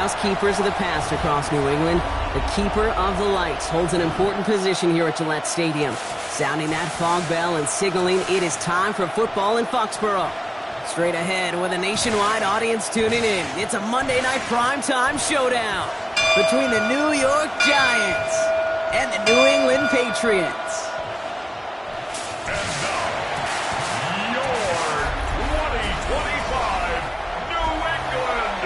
us keepers of the past across New England, the keeper of the lights holds an important position here at Gillette Stadium, sounding that fog bell and signaling it is time for football in Foxborough. Straight ahead with a nationwide audience tuning in, it's a Monday night primetime showdown between the New York Giants and the New England Patriots. And now, your 2025 New England Patriots.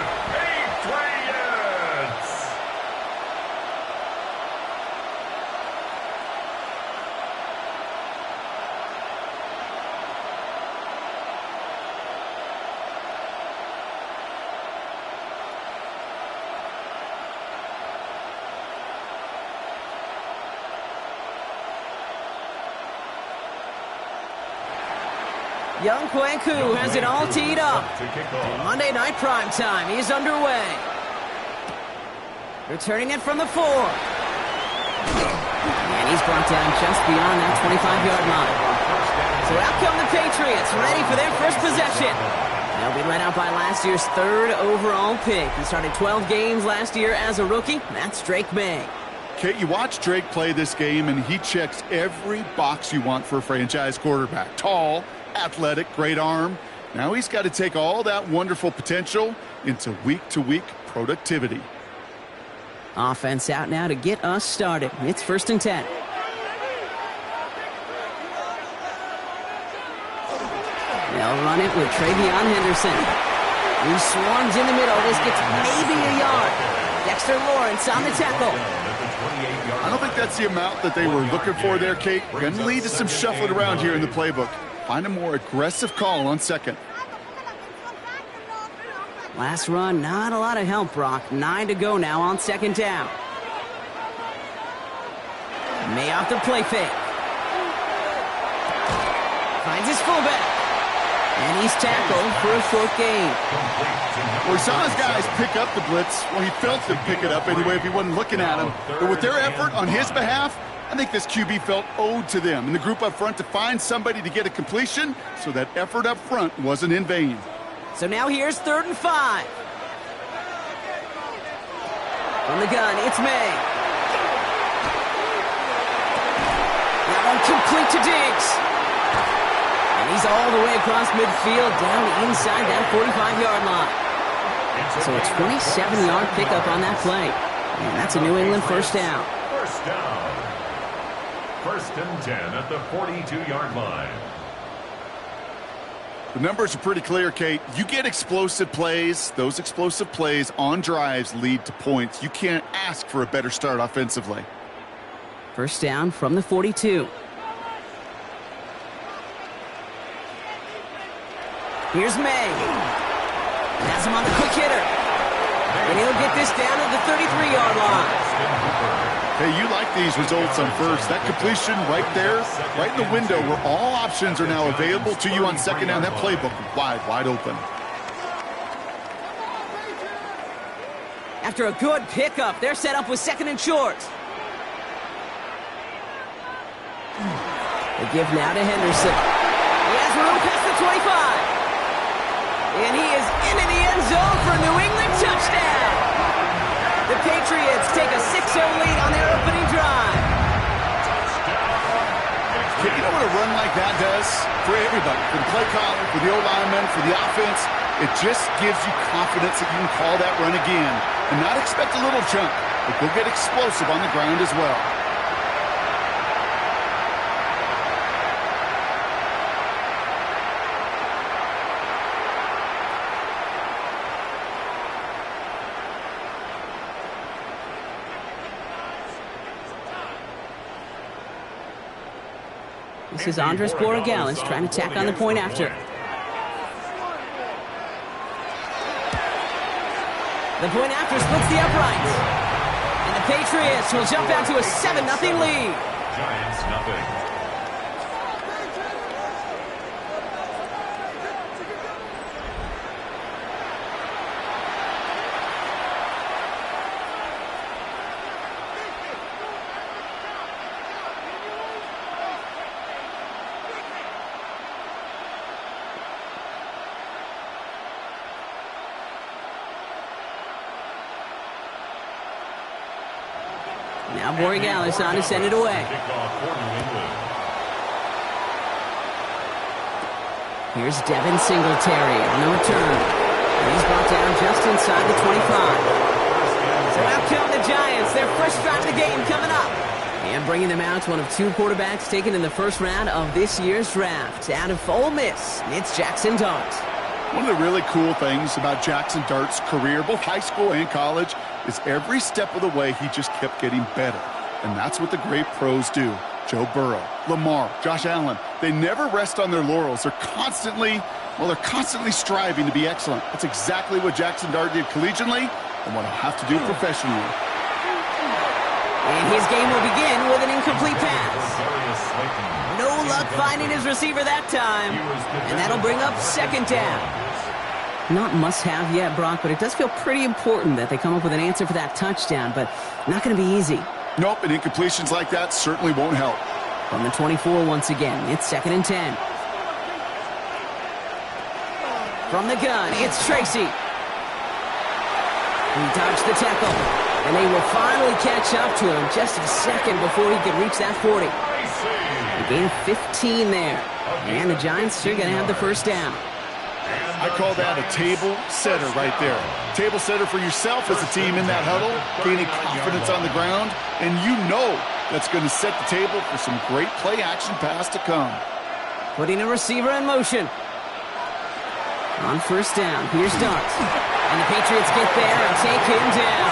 Young Kwaku has it all teed up. Monday Night Primetime is underway. Returning it from the 4. And he's brought down just beyond that 25-yard line. So out come the Patriots, ready for their first possession. They'll be led out by last year's 3rd overall pick. He started 12 games last year as a rookie. That's Drake May. Kate, you watch Drake play this game, and he checks every box you want for a franchise quarterback. Tall, athletic, great arm. Now he's got to take all that wonderful potential into week-to-week productivity. Offense out now to get us started. It's 1st and 10. They'll run it with Travion Henderson. He swarms in the middle. This gets maybe a yard. Dexter Lawrence on the tackle. I don't think that's the amount that they were looking for there, Kate. Going to lead to some shuffling around here in the playbook. Find a more aggressive call on 2nd. Last run, not a lot of help, Brock. 9 to go now on 2nd down. May off the play fake. Finds his fullback. And he's tackled for a short gain. Well, he saw his guys pick up the blitz. Well, he felt them pick it up anyway if he wasn't looking at him. But with their effort on his behalf, I think this QB felt owed to them and the group up front to find somebody to get a completion, so that effort up front wasn't in vain. So now here's 3rd and 5. From the gun, it's May. That one complete to Diggs. And he's all the way across midfield, down inside that 45-yard line. So a 27-yard pickup on that play. And that's a New England 1st down. 1st down. 1st and 10 at the 42-yard line. The numbers are pretty clear, Kate. You get explosive plays. Those explosive plays on drives lead to points. You can't ask for a better start offensively. 1st down from the 42. Here's May. Has him on the quick hitter. And he'll get this down to the 33-yard line. Hey, you like these results on 1st. That completion right there, right in the window where all options are now available to you on 2nd down. That playbook wide open. After a good pickup, they're set up with 2nd and short. They give now to Henderson. He has room past the 25. And he is into the end zone for a New England touchdown. The Patriots take a 6-0 lead on their opening drive. You know what a run like that does for everybody? For the play caller, for the O-lineman, for the offense. It just gives you confidence that you can call that run again. And not expect a little jump, but go get explosive on the ground as well. This is Andres Borregales trying to tack on the point after. The point after splits the uprights. And the Patriots will jump out to a 7-0 lead. Giants nothing. Now Borregales on to send it away. Here's Devin Singletary on the return. And he's brought down just inside the 25. So out come the Giants. Their first drive of the game coming up. And bringing them out, one of two quarterbacks taken in the first round of this year's draft. Out of Ole Miss, it's Jackson Dart. One of the really cool things about Jackson Dart's career, both high school and college, is every step of the way he just kept getting better. And that's what the great pros do. Joe Burrow, Lamar, Josh Allen, they never rest on their laurels. They're constantly striving to be excellent. That's exactly what Jackson Dart did collegiately and what he'll have to do professionally. And his game will begin with an incomplete pass. No luck finding his receiver that time. And that'll bring up second down. Not must-have yet, Brock, but it does feel pretty important that they come up with an answer for that touchdown, but not going to be easy. Nope, and incompletions like that certainly won't help. From the 24 once again, it's 2nd and 10. From the gun, it's Tracy. He dodged the tackle, and they will finally catch up to him just a second before he could reach that 40. A gain of 15 there, and the Giants are going to have the first down. I call that a table setter right there. Table setter for yourself as a team in that huddle, gaining confidence on the ground, and you know that's going to set the table for some great play-action pass to come. Putting a receiver in motion. On first down, here's Dart. And the Patriots get there and take him down.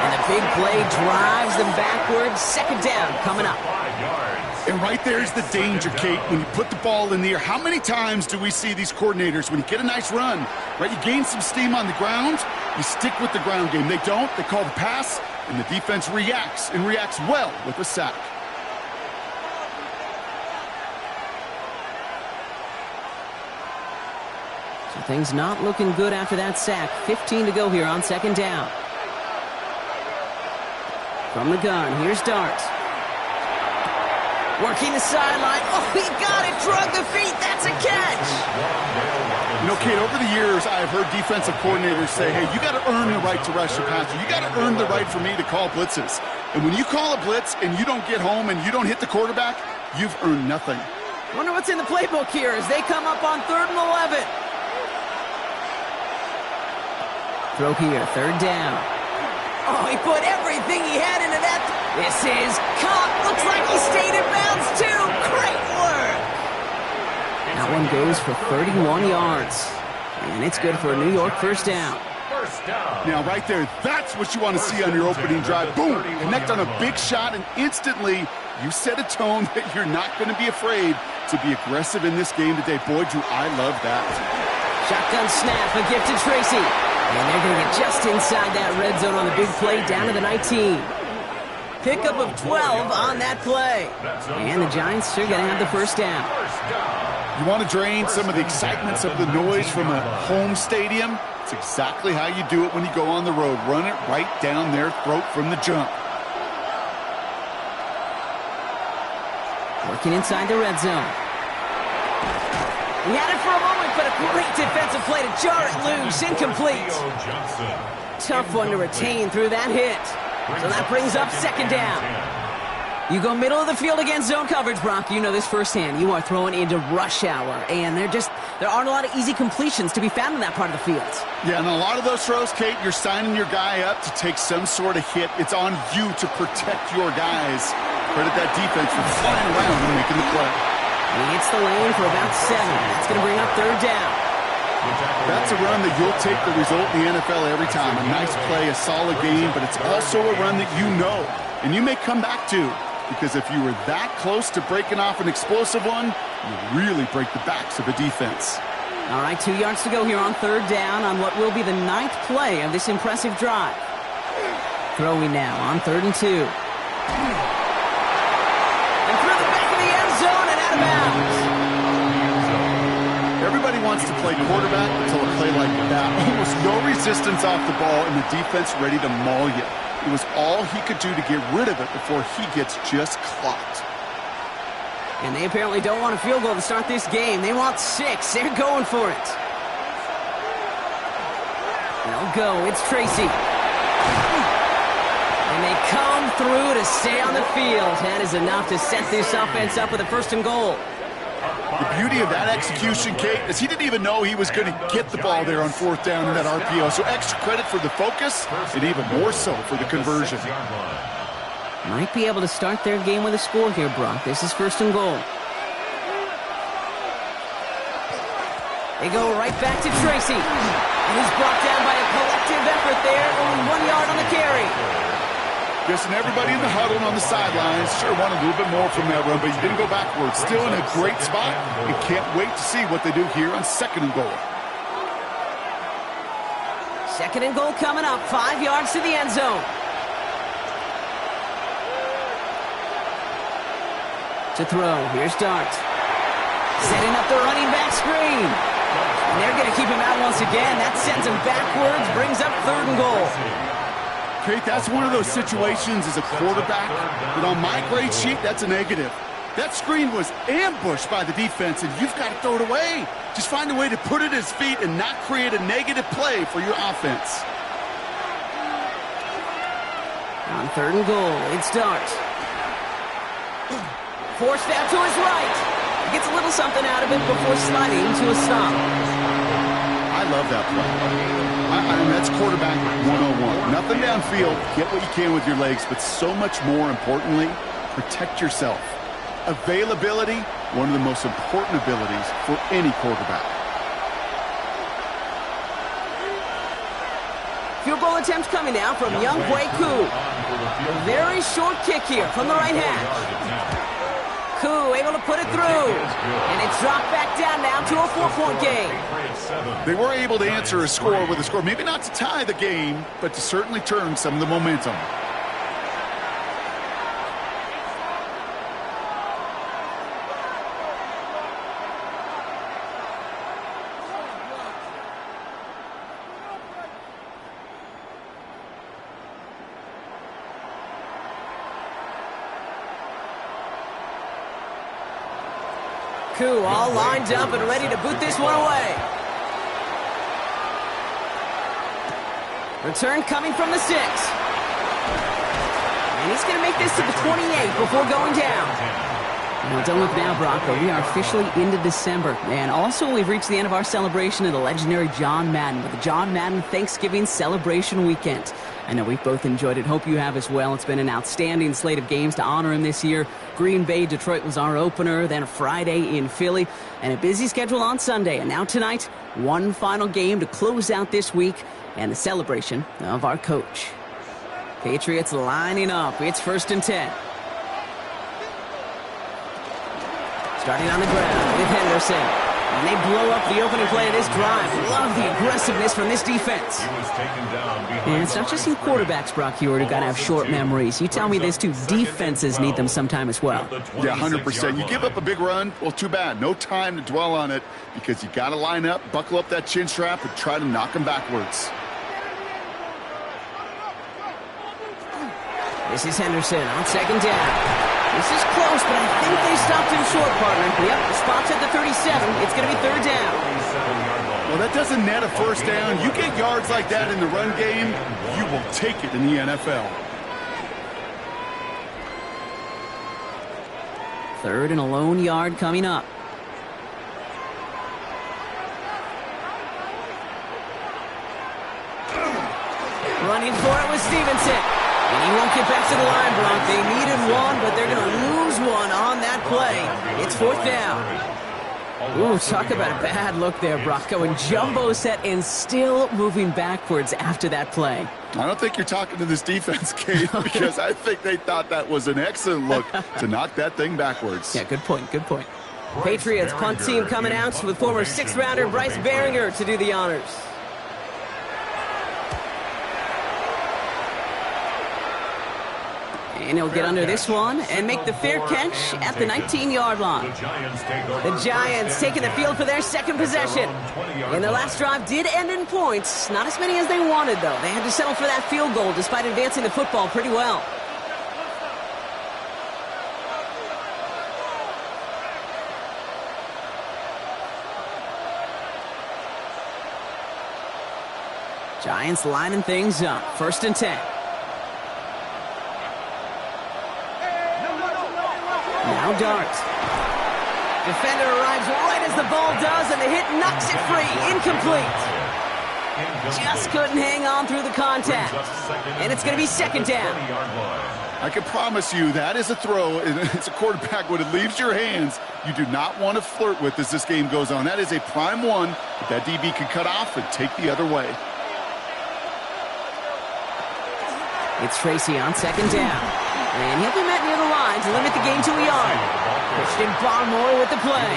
And the big play drives them backwards. Second down coming up. And right there's the danger, Kate, when you put the ball in the air. How many times do we see these coordinators, when you get a nice run, right, you gain some steam on the ground, you stick with the ground game. They don't. They call the pass, and the defense reacts, and reacts well with a sack. So things not looking good after that sack. 15 to go here on second down. From the gun, here's Dart. Working the sideline. Oh, he got it. Drug the feet. That's a catch. You know, Kate, over the years, I've heard defensive coordinators say, hey, you got to earn the right to rush the passer. You got to earn the right for me to call blitzes. And when you call a blitz and you don't get home and you don't hit the quarterback, you've earned nothing. Wonder what's in the playbook here as they come up on 3rd and 11. Throw here, 3rd down. Oh, he put everything he had into that. This is caught. Looks like he stayed in bounds, too. Great work. That one goes for 31 yards. And it's good for a New York first down. Now, right there, that's what you want to see on your opening drive. Boom! Connect on a big shot, and instantly you set a tone that you're not going to be afraid to be aggressive in this game today. Boy, do I love that. Shotgun snap, a gift to Tracy. And they're going to get just inside that red zone on the big play down to the 19. Pickup of 12 on that play. And the Giants are going to have the first down. You want to drain some of the excitement, some of the noise from a home stadium? It's exactly how you do it when you go on the road. Run it right down their throat from the jump. Working inside the red zone. He had it for a moment, but a great defensive play to jar it loose. Incomplete. Tough one to retain through that hit. So that brings up second down. You go middle of the field against zone coverage, Brock. You know this firsthand. You are throwing into rush hour, and there aren't a lot of easy completions to be found in that part of the field. Yeah, and a lot of those throws, Kate, you're signing your guy up to take some sort of hit. It's on you to protect your guys. Credit that defense for flying around and making the play. He hits the lane for about 7. That's going to bring up third down. That's a run that you'll take the result in the NFL every time. A nice play, a solid game, but it's also a run that you know, and you may come back to, because if you were that close to breaking off an explosive one, you really break the backs of a defense. All right, 2 yards to go here on third down on what will be the 9th play of this impressive drive. Throwing now on 3rd and 2. And through the back of the end zone and out of bounds. Everybody wants to play quarterback until a play like that. Almost no resistance off the ball and the defense ready to maul you. It was all he could do to get rid of it before he gets just clocked. And they apparently don't want a field goal to start this game. They want 6. They're going for it. They'll go. It's Tracy. And they come through to stay on the field. That is enough to set this offense up with a 1st and goal. The beauty of that execution, Kate, is he didn't even know he was going to get the ball there on 4th down in that RPO. So extra credit for the focus and even more so for the conversion. Might be able to start their game with a score here, Brock. This is 1st and goal. They go right back to Tracy. And he's brought down by a collective effort there. Only 1 yard on the carry. Guessing everybody in the huddle and on the sidelines sure wanted a little bit more from that run, but he didn't go backwards. Still in a great spot, and can't wait to see what they do here on 2nd and goal. 2nd and goal coming up. 5 yards to the end zone. To throw. Here's Dart. Setting up the running back screen. And they're going to keep him out once again. That sends him backwards, brings up 3rd and goal. Kate, that's one of those situations as a quarterback that on my grade sheet, that's a negative. That screen was ambushed by the defense, and you've got to throw it away. Just find a way to put it at his feet and not create a negative play for your offense. On 3rd and goal, it's Dart. Forced out to his right. He gets a little something out of it before sliding to a stop. I love that play. I mean, that's quarterback 101. Nothing downfield. Get what you can with your legs, but so much more importantly, protect yourself. Availability, one of the most important abilities for any quarterback. Field goal attempt coming now from Young Hui Koo. A very short kick here from the right hash. Koo able to put it through. And it's dropped back down now to a 4-point game. They were able to answer a score with a score. Maybe not to tie the game, but to certainly turn some of the momentum. Koo all lined up and ready to boot this one away. Return coming from the 6. And he's going to make this to the 28 before going down. Well, don't look now, Brock, but we are officially into December. And also, we've reached the end of our celebration of the legendary John Madden with the John Madden Thanksgiving Celebration Weekend. I know we've both enjoyed it. Hope you have as well. It's been an outstanding slate of games to honor him this year. Green Bay, Detroit was our opener, then Friday in Philly, and a busy schedule on Sunday. And now tonight, one final game to close out this week and the celebration of our coach. Patriots lining up. It's 1st and 10. Starting on the ground with Henderson. And they blow up the opening play of this drive. Love the aggressiveness from this defense. And it's not just you quarterbacks, Brock Hewitt, who got to have short memories. You tell me this too. Defenses need them sometime as well. Yeah, 100%. You give up a big run, well, too bad. No time to dwell on it because you got to line up, buckle up that chin strap, and try to knock them backwards. This is Henderson on 2nd down. This is close, but I think they stopped him short, partner. Yep, the spot's at the 37. It's going to be 3rd down. Well, that doesn't net a 1st down. You get yards like that in the run game, you will take it in the NFL. 3rd and a lone yard coming up. Running for it was Stevenson. And he won't get back to the line, Brock. They needed one, but they're going to lose one on that play. It's 4th down. Ooh, talk about a bad look there, Brock. Going jumbo set and still moving backwards after that play. I don't think you're talking to this defense, Kate, because I think they thought that was an excellent look to knock that thing backwards. Yeah, good point, good point. Patriots punt team coming out with former 6th-rounder Bryce Behringer to do the honors. And he'll get under this one and make the fair catch at the 19-yard line. The Giants taking the field for their 2nd possession. And their last drive did end in points. Not as many as they wanted, though. They had to settle for that field goal despite advancing the football pretty well. Giants lining things up. 1st and 10. Now Dart. Defender arrives right as the ball does, and the hit knocks it free. Incomplete. Just couldn't hang on through the contact. And it's going to be second down. I can promise you that is a throw. It's a quarterback when it leaves your hands you do not want to flirt with as this game goes on. That is a prime one that DB can cut off and take the other way. It's Tracy on second down. And he'll be met near the line to limit the game to a yard. Christian Barmore with the play.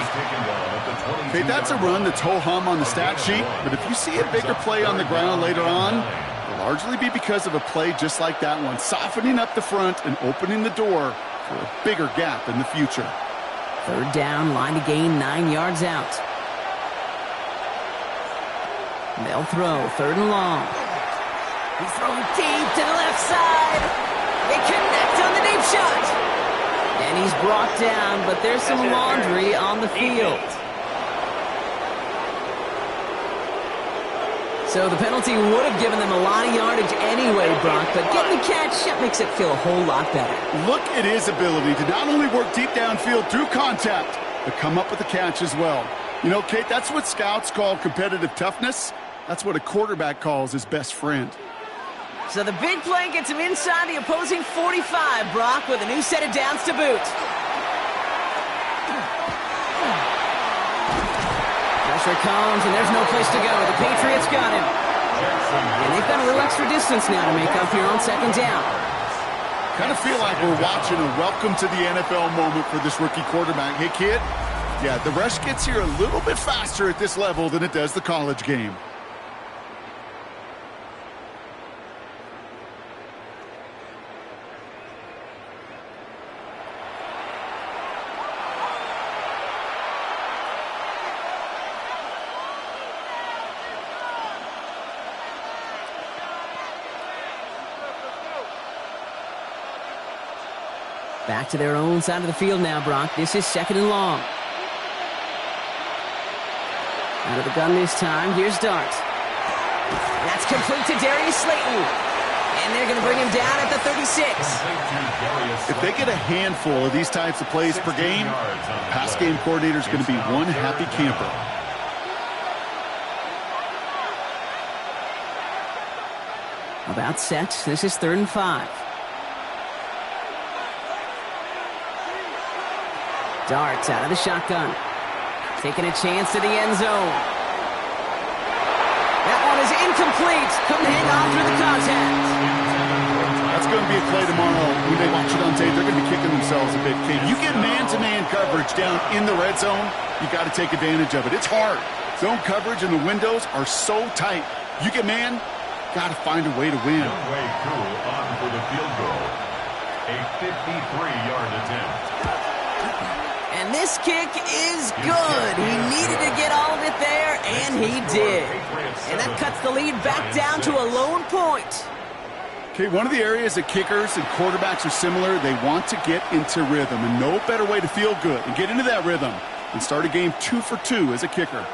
Okay, that's a run that's ho-hum on the stat sheet, but if you see a bigger play on the ground later on, it'll largely be because of a play just like that one, softening up the front and opening the door for a bigger gap in the future. Third down, line to gain 9 yards out. They'll throw, third and long. He's throwing deep to the left side. They connect on the deep shot. And he's brought down, but there's some laundry on the field. So the penalty would have given them a lot of yardage anyway, Brock, but getting the catch, that makes it feel a whole lot better. Look at his ability to not only work deep downfield through contact, but come up with the catch as well. You know, Kate, that's what scouts call competitive toughness. That's what a quarterback calls his best friend. So the big play gets him inside the opposing 45, Brock, with a new set of downs to boot. Pressure comes, and there's no place to go. The Patriots got him. And they've got a little extra distance now to make up here on second down. Kind of feel like we're watching a welcome to the NFL moment for this rookie quarterback. Hey, kid, yeah, the rush gets here a little bit faster at this level than it does the college game. Back to their own side of the field now, Brock. This is second and long. Out of the gun this time. Here's Dart. That's complete to Darius Slayton. And they're going to bring him down at the 36. If they get a handful of these types of plays per game, pass game coordinator is going to be one happy camper. About set. This is 3rd and 5. Dart out of the shotgun. Taking a chance to the end zone. That one is incomplete. Couldn't hang on through the contact. That's going to be a play tomorrow. When they watch it on tape, they're going to be kicking themselves a bit. King, you get man-to-man coverage down in the red zone, you got to take advantage of it. It's hard. Zone coverage and the windows are so tight. You get man, got to find a way to win. Youngway Cool on for the field goal. A 53-yard attempt. And this kick is good. He needed to get all of it there, and he did. And that cuts the lead back down to a lone point. Okay, one of the areas that kickers and quarterbacks are similar, they want to get into rhythm. And no better way to feel good and get into that rhythm than start a game 2 for 2 as a kicker.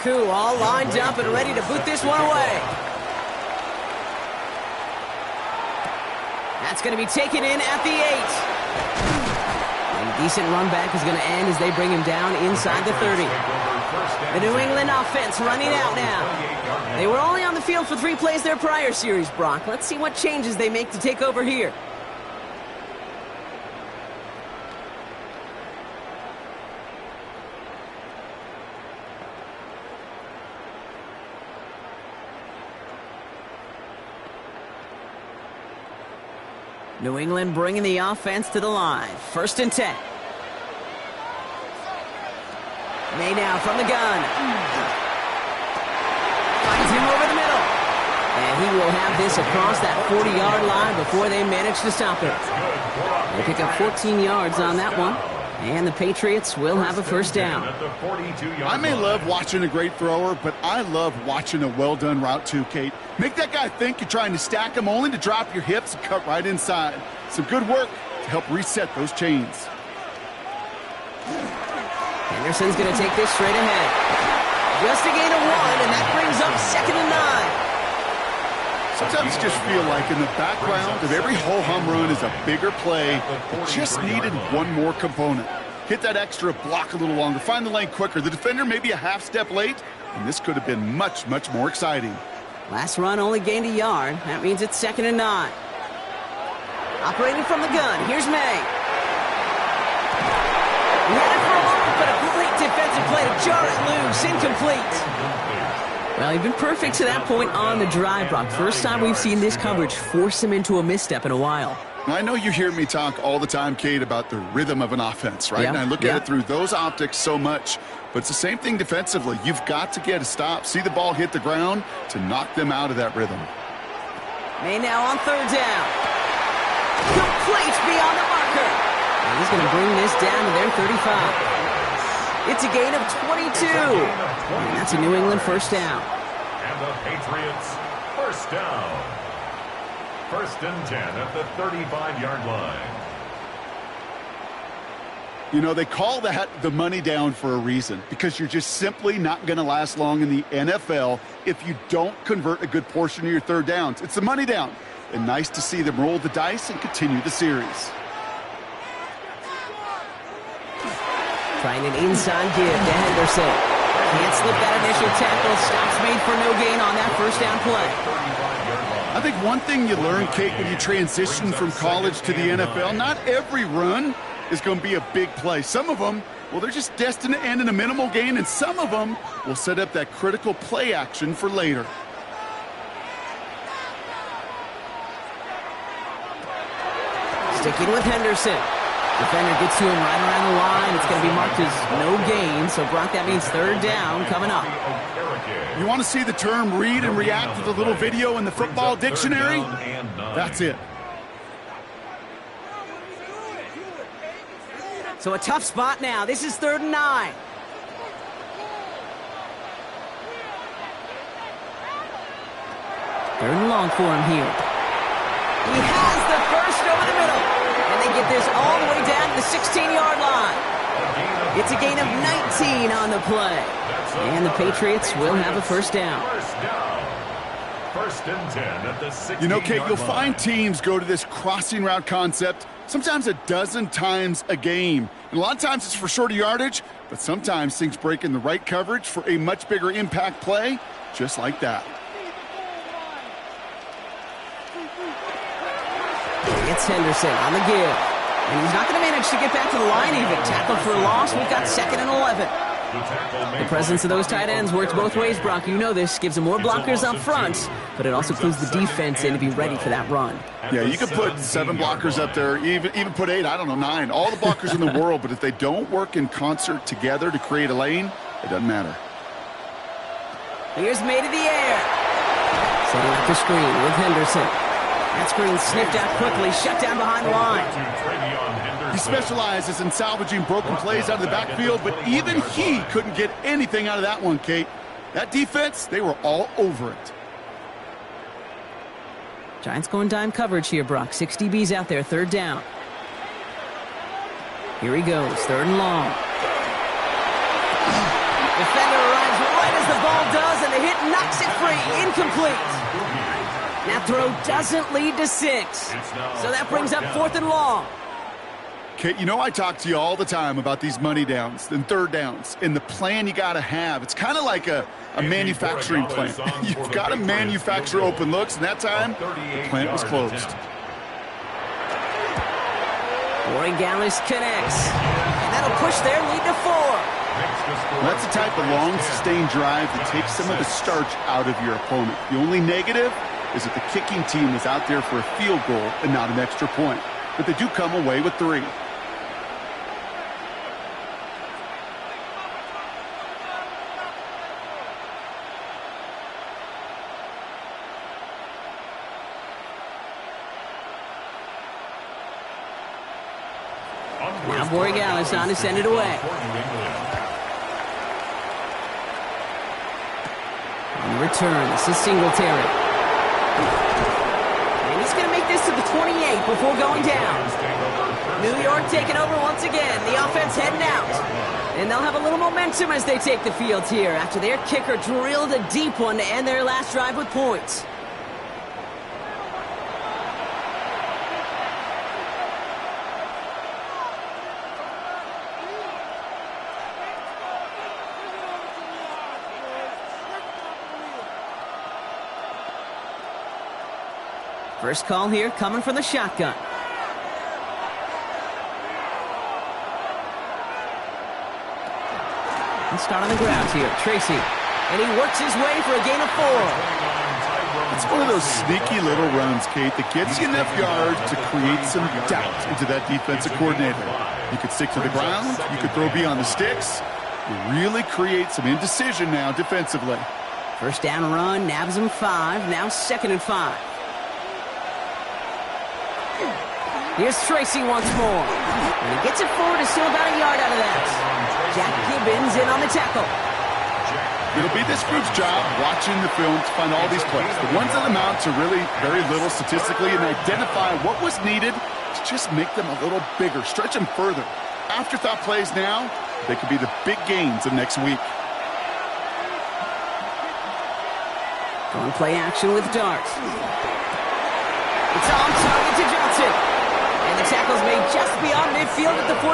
Cool, all lined up and ready to boot this one away. That's going to be taken in at the 8. And a decent run back is going to end as they bring him down inside the 30. The New England offense running out now. They were only on the field for 3 plays their prior series, Brock. Let's see what changes they make to take over here. New England bringing the offense to the line. 1st and 10. May now from the gun. Finds him over the middle. And he will have this across that 40-yard line before they manage to stop it. They pick up 14 yards on that one. And the Patriots will have a 1st down. I may love watching a great thrower, but I love watching a well-done route too, Kate. Make that guy think you're trying to stack him only to drop your hips and cut right inside. Some good work to help reset those chains. Henderson's going to take this straight ahead. Just a gain of 1, and that brings up 2nd and 9. Sometimes you just feel like in the background of every ho-hum run is a bigger play that just needed one more component. Hit that extra block a little longer, find the lane quicker. The defender may be a half step late, and this could have been much, much more exciting. Last run only gained a yard. That means it's 2nd and 9. Operating from the gun, here's May. He had it for a moment, but a great defensive play to jar it loose. Incomplete. Well, he's been perfect to that point on the drive, Brock. First time we've seen this coverage force him into a misstep in a while. I know you hear me talk all the time, Kate, about the rhythm of an offense, right? Yeah, And I look at it through those optics so much. But it's the same thing defensively. You've got to get a stop, see the ball hit the ground to knock them out of that rhythm. May now on 3rd down. Complete beyond the marker. And he's going to bring this down to their 35. It's a gain of 22. And that's a New England 1st down. And the Patriots 1st down. 1st and 10 at the 35-yard line. You know, they call that the money down for a reason, because you're just simply not going to last long in the NFL if you don't convert a good portion of your 3rd downs. It's the money down. And nice to see them roll the dice and continue the series. Trying an inside give to Henderson. Can't slip that initial tackle. Stops made for no gain on that 1st down play. I think one thing you learn, Kate, when you transition from college to the NFL, not every run is going to be a big play. Some of them, well, they're just destined to end in a minimal gain, and some of them will set up that critical play action for later. Sticking with Henderson. Defender gets to him right around the line. It's going to be marked as no gain. So, Brock, that means 3rd down coming up. You want to see the term read and react with a little video in the football dictionary? That's it. So a tough spot now. This is 3rd and 9. Third and long for him here. He has the first over the middle. And they get this all the way down to the 16-yard line. It's a gain of 19 on the play. And the Patriots will have a 1st down. 1st and 10 at the 16-yard line. You know, Kate, you'll find teams go to this crossing route concept sometimes a dozen times a game. And a lot of times it's for shorter yardage, but sometimes things break in the right coverage for a much bigger impact play, just like that. It's Henderson on the give. And he's not going to manage to get back to the line even. Tackled for a loss. We've got 2nd and 11. The presence of those tight ends works both ways, Brock. You know this. Gives them more blockers up front, but it also clues the defense in to be ready for that run. Yeah, you could put 7 blockers up there, even put 8, I don't know, 9. All the blockers in the world, but if they don't work in concert together to create a lane, it doesn't matter. Here's May to the air. Setting up the screen with Henderson. That screen sniffed out quickly, shut down behind the line. He specializes in salvaging broken plays out of the backfield, but even he couldn't get anything out of that one, Kate. That defense, they were all over it. Giants going dime coverage here, Brock. 6 DBs out there, 3rd down. Here he goes, 3rd and long. Defender arrives right as the ball does, and the hit knocks it free. Incomplete. That throw doesn't lead to 6. So that brings up 4th and long. Kate, you know I talk to you all the time about these money downs and 3rd downs and the plan you got to have. It's kind of like a manufacturing plant. You've got to manufacture open looks, and that time, the plant was closed. Borregales connects. And that'll push their lead to 4. That's the type of long, sustained drive that takes some of the starch out of your opponent. The only negative is that the kicking team was out there for a field goal and not an extra point. But they do come away with 3. Now Borregales on to send it away. On the return, this is Singletary. And he's going to make this to the 28 before going down. New York taking over once again. The offense heading out. And they'll have a little momentum as they take the field here after their kicker drilled a deep one to end their last drive with points. First call here coming from the shotgun. And start on the ground here. Tracy. And he works his way for a gain of 4. It's one of those sneaky little runs, Kate, that gets you enough yards to create some doubt into that defensive coordinator. You could stick to the ground. You could throw beyond the sticks. You really create some indecision now defensively. First down run, nabs him 5. Now 2nd and 5. Here's Tracy once more. And he gets it forward to still about a yard out of that. Jack Gibbons in on the tackle. It'll be this group's job watching the film to find all these plays. The ones that amount to really very little statistically and identify what was needed to just make them a little bigger, stretch them further. Afterthought plays now, they could be the big gains of next week. Going play action with darts. It's on target to Johnson. And the tackle's made just beyond midfield at the 48.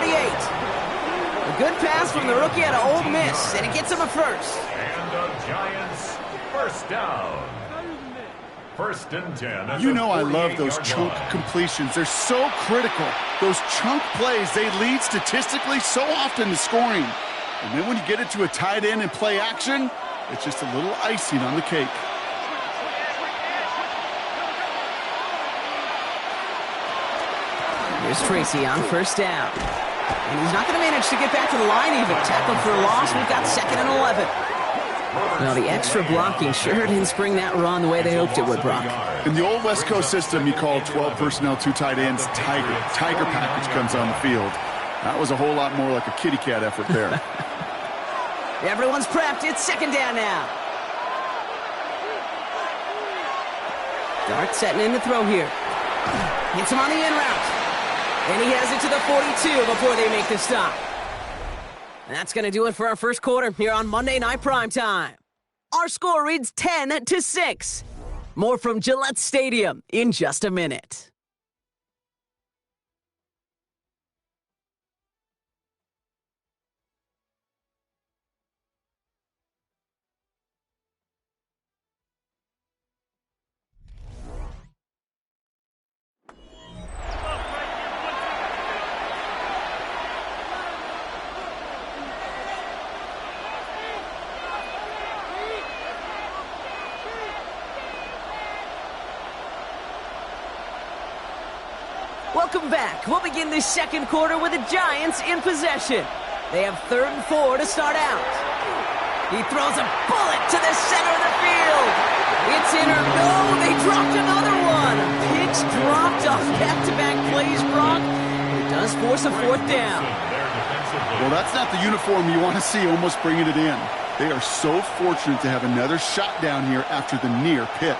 A good pass from the rookie out of Ole Miss, and it gets him a first. And the Giants, first down. 1st and 10. You know I love those chunk completions. They're so critical. Those chunk plays, they lead statistically so often to scoring. And then when you get it to a tight end and play action, it's just a little icing on the cake. Here's Tracy on first down. And he's not going to manage to get back to the line even. Tackled for a loss. We've got 2nd and 11. Now, the extra blocking sure didn't spring that run the way they hoped it would, Brock. In the old West Coast system, you call 12 personnel, 2 tight ends, Tiger. Tiger package comes on the field. That was a whole lot more like a kitty cat effort there. Everyone's prepped. It's 2nd down now. Dart setting in the throw here. Hits him on the in route. And he has it to the 42 before they make the stop. And that's going to do it for our first quarter here on Monday Night Primetime. Our score reads 10-6. More from Gillette Stadium in just a minute. Welcome back. We'll begin this second quarter with the Giants in possession. They have 3rd and 4 to start out. He throws a bullet to the center of the field. It's in or no, they dropped another one. Picks dropped off back-to-back plays, Brock. It does force a 4th down. Well, that's not the uniform you want to see almost bringing it in. They are so fortunate to have another shot down here after the near pick.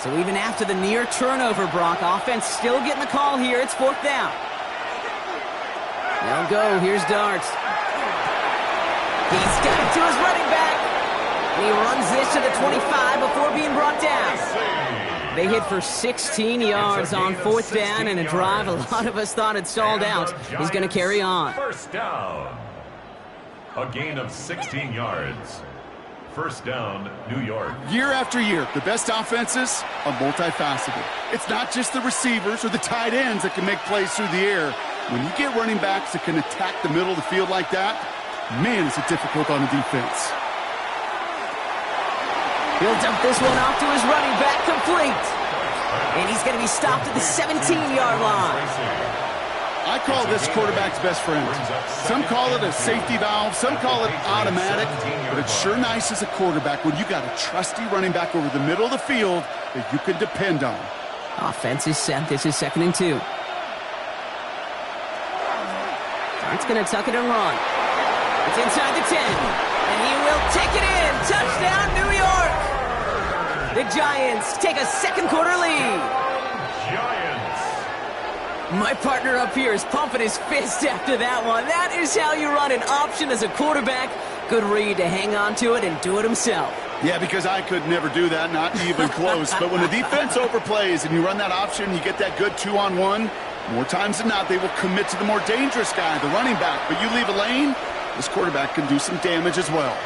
So even after the near turnover, Brock, offense still getting the call here. It's 4th down. They'll go. Here's Darts. He's got it to his running back. And he runs this to the 25 before being brought down. They hit for 16 yards on 4th down and a drive a lot of us thought had stalled out. He's going to carry on. First down. A gain of 16 yards. First down, New York. Year after year, the best offenses are multifaceted. It's not just the receivers or the tight ends that can make plays through the air. When you get running backs that can attack the middle of the field like that, man, is it difficult on the defense. He'll dump this one off to his running back, complete. And he's going to be stopped at the 17-yard line. I call this quarterback's best friend. Some call it a safety valve, some call it automatic, but it's sure nice as a quarterback when you got a trusty running back over the middle of the field that you can depend on. Offense is set. This is 2nd and 2. Dart's going to tuck it and run. It's inside the 10, and he will take it in. Touchdown, New York! The Giants take a second quarter lead. Giants. My partner up here is pumping his fist after that one. That is how you run an option as a quarterback. Good read to hang on to it and do it himself. Yeah, because I could never do that, not even close. But when the defense overplays and you run that option, you get that good 2-on-1, more times than not, they will commit to the more dangerous guy, the running back. But you leave a lane, this quarterback can do some damage as well.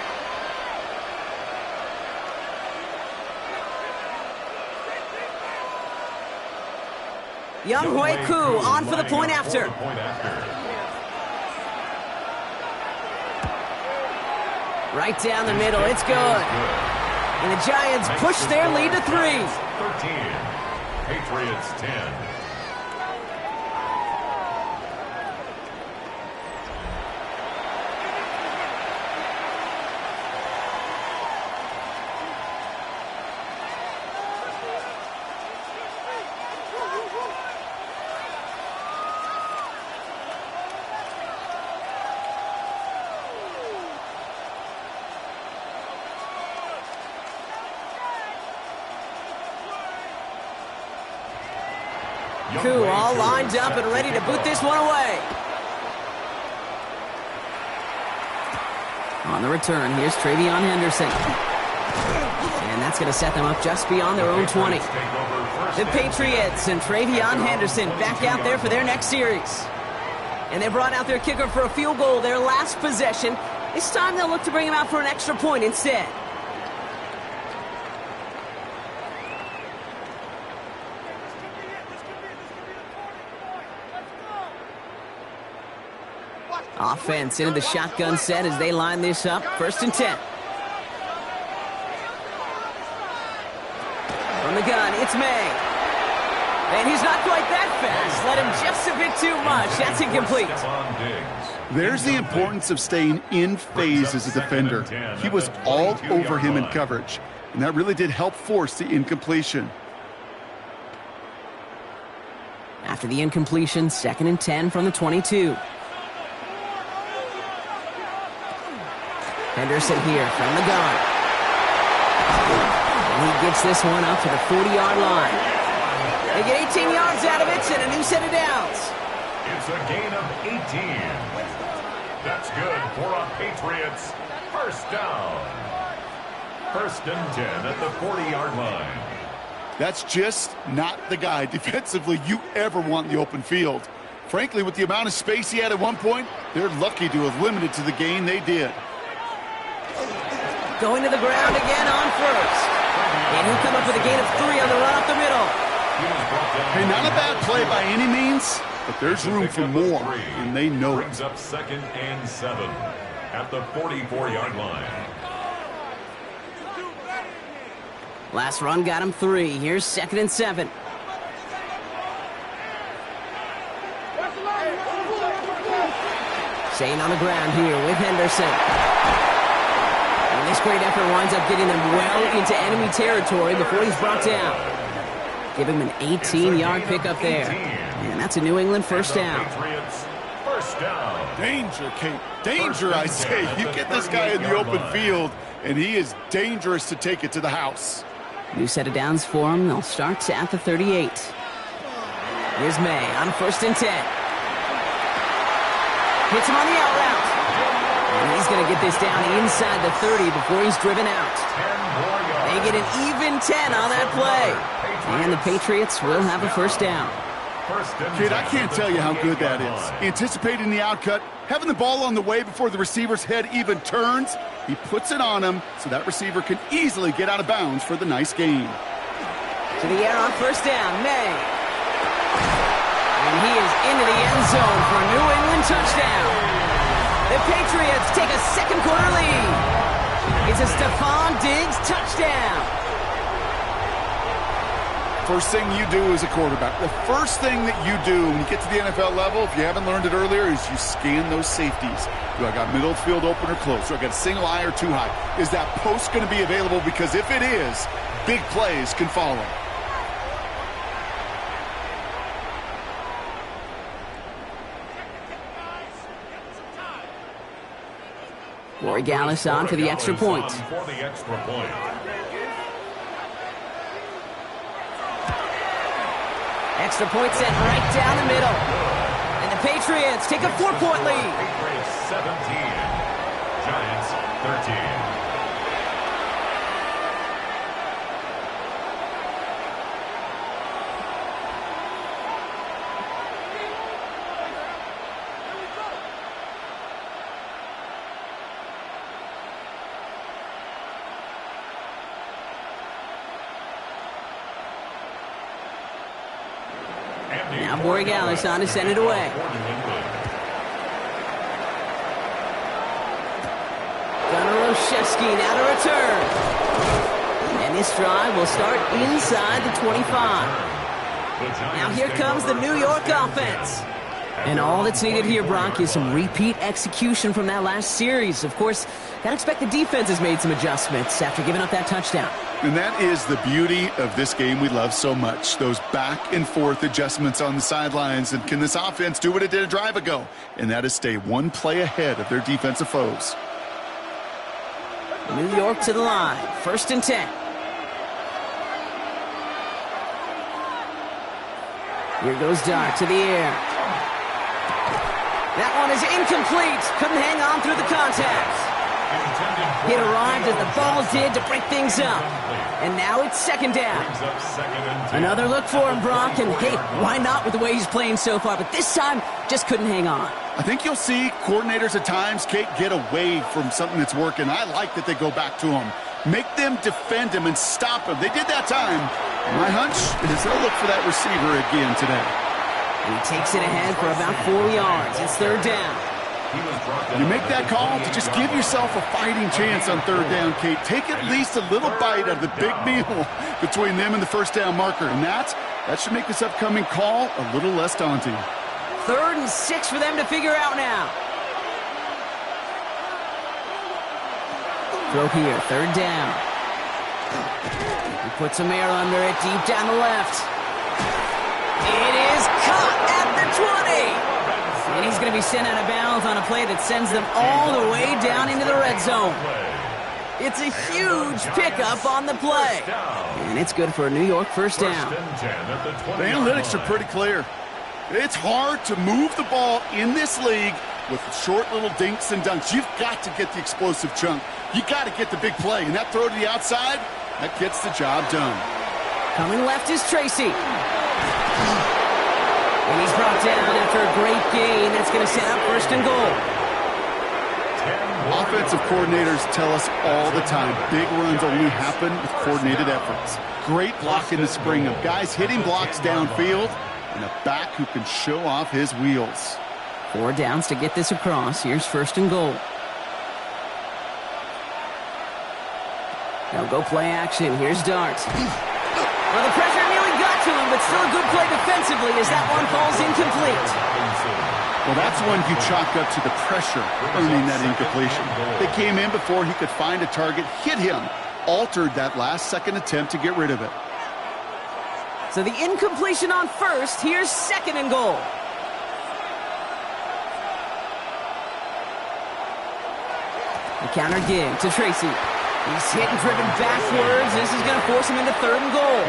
Young Hui Koo on for the point after. Right down the middle, it's good. And the Giants push their lead to 3. 13, Patriots 10. Koo all lined up and ready to boot this one away. On the return, here's Travion Henderson. And that's going to set them up just beyond their own 20. The Patriots and Travion Henderson back out there for their next series. And they brought out their kicker for a field goal their last possession. This time they'll look to bring him out for an extra point instead. Offense into the shotgun set as they line this up. 1st and 10. From the gun, it's May. And he's not quite that fast. Let him just a bit too much. That's incomplete. There's the importance of staying in phase as a defender. He was all over him in coverage, and that really did help force the incompletion. After the incompletion, 2nd and 10 from the 22. Henderson here from the gun. And he gets this one up to the 40-yard line. They get 18 yards out of it and a new set of downs. It's a gain of 18. That's good for a Patriots 1st down. 1st and 10 at the 40-yard line. That's just not the guy defensively you ever want in the open field. Frankly, with the amount of space he had at one point, they're lucky to have limited to the gain they did. Going to the ground again on 1st. And he'll come up with a gain of 3 on the run up the middle. Hey, not a bad play by any means, but there's room for more, and they know it. Brings up 2nd and 7 at the 44-yard line. Last run got him 3. Here's 2nd and 7. Staying on the ground here with Henderson. And this great effort winds up getting them well into enemy territory before he's brought down. Give him an 18-yard pickup there. And that's a New England 1st down. Danger, Kate. Danger, I say. You get this guy in the open field, and he is dangerous to take it to the house. New set of downs for him. They'll start at the 38. Here's May on 1st and 10. Hits him on the out route. And he's going to get this down inside the 30 before he's driven out. They get an even 10 on that play. And the Patriots will have a 1st down. Kid, I can't tell you how good that is. Anticipating the outcut, having the ball on the way before the receiver's head even turns, he puts it on him so that receiver can easily get out of bounds for the nice gain. To the air on 1st down, May. And he is into the end zone for a New England touchdown. The Patriots take a 2nd quarter lead. It's a Stephon Diggs touchdown. First thing you do as a quarterback, the first thing that you do when you get to the NFL level, if you haven't learned it earlier, is you scan those safeties. Do I got middle field open or close? Do I got a single high or 2 high? Is that post going to be available? Because if it is, big plays can follow. Corey Gallis on for the extra point. Extra point sent right down the middle. And the Patriots take a 4-point lead. Patriots 17, Giants 13. Now Borregales on to send it away. Gunnar Olszewski now to return. And this drive will start inside the 25. Now here comes the New York offense. And all that's needed here, Brock, is some repeat execution from that last series. Of course, gotta expect the defense has made some adjustments after giving up that touchdown. And that is the beauty of this game we love so much. Those back and forth adjustments on the sidelines. And can this offense do what it did a drive ago? And that is stay one play ahead of their defensive foes. New York to the line. 1st and 10. Here goes Dart to the air. That one is incomplete. Couldn't hang on through the contact. It arrived as the ball did to break things up. And now it's 2nd down. Another look for him, Brock. And hey, why not with the way he's playing so far? But this time, just couldn't hang on. I think you'll see coordinators at times, Kate, get away from something that's working. I like that they go back to him. Make them defend him and stop him. They did that time. My hunch is they'll look for that receiver again today. And he takes it ahead for about 4 yards. It's 3rd down. You make that call to just give yourself a fighting chance on 3rd down, Kate. Take at least a little bite of the big meal between them and the 1st down marker. And that should make this upcoming call a little less daunting. 3rd and 6 for them to figure out now. Throw here, 3rd down. He puts some air under it, deep down the left. It is caught at the 20. And he's going to be sent out of bounds on a play that sends them all the way down into the red zone. It's a huge pickup on the play. And it's good for a New York 1st down. The analytics are pretty clear. It's hard to move the ball in this league with short little dinks and dunks. You've got to get the explosive chunk. You got to get the big play. And that throw to the outside, that gets the job done. Coming left is Tracy. And he's brought down after a great gain. That's going to set up 1st and goal. Offensive coordinators tell us all the time, big runs only happen with coordinated efforts. Great block in the spring of guys hitting blocks downfield and a back who can show off his wheels. 4 downs to get this across. Here's 1st and goal. They'll go play action. Here's Dart. Well, the pressure nearly got to him, but still a good play defensively as that one falls incomplete. Well, that's one you chalk up to the pressure earning that incompletion. They came in before he could find a target, hit him, altered that last-second attempt to get rid of it. So the incompletion on 1st. Here's 2nd and goal. The counter give to Tracy. He's hit and driven backwards. This is going to force him into 3rd and goal.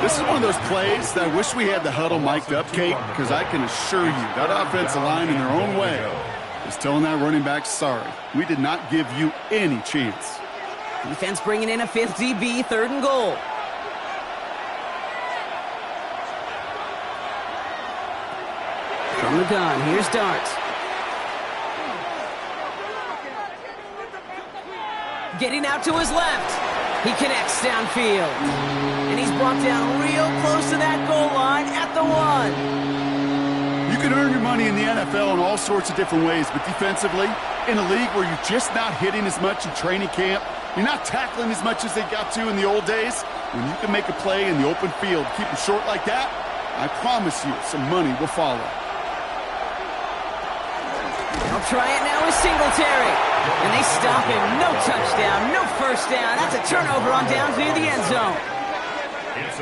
This is one of those plays that I wish we had the huddle mic'd up, Kate, because I can assure you that offensive line in their own way is telling that running back, sorry, we did not give you any chance. Defense bringing in a 5th DB, 3rd and goal. From the gun, here's Dart. Getting out to his left. He connects downfield. And he's brought down real close to that goal line at the 1. You can earn your money in the NFL in all sorts of different ways, but defensively, in a league where you're just not hitting as much in training camp, you're not tackling as much as they got to in the old days, when you can make a play in the open field, keep them short like that, I promise you some money will follow. They'll try it now with Singletary. And they stop him. No touchdown, no 1st down. That's a turnover on downs near the end zone.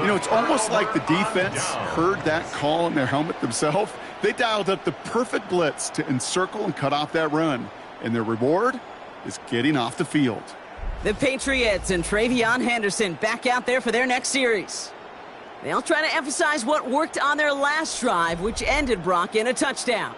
You know, it's almost like the defense heard that call in their helmet themselves. They dialed up the perfect blitz to encircle and cut off that run. And their reward is getting off the field. The Patriots and Travion Henderson back out there for their next series. They'll try to emphasize what worked on their last drive, which ended, Brock, in a touchdown.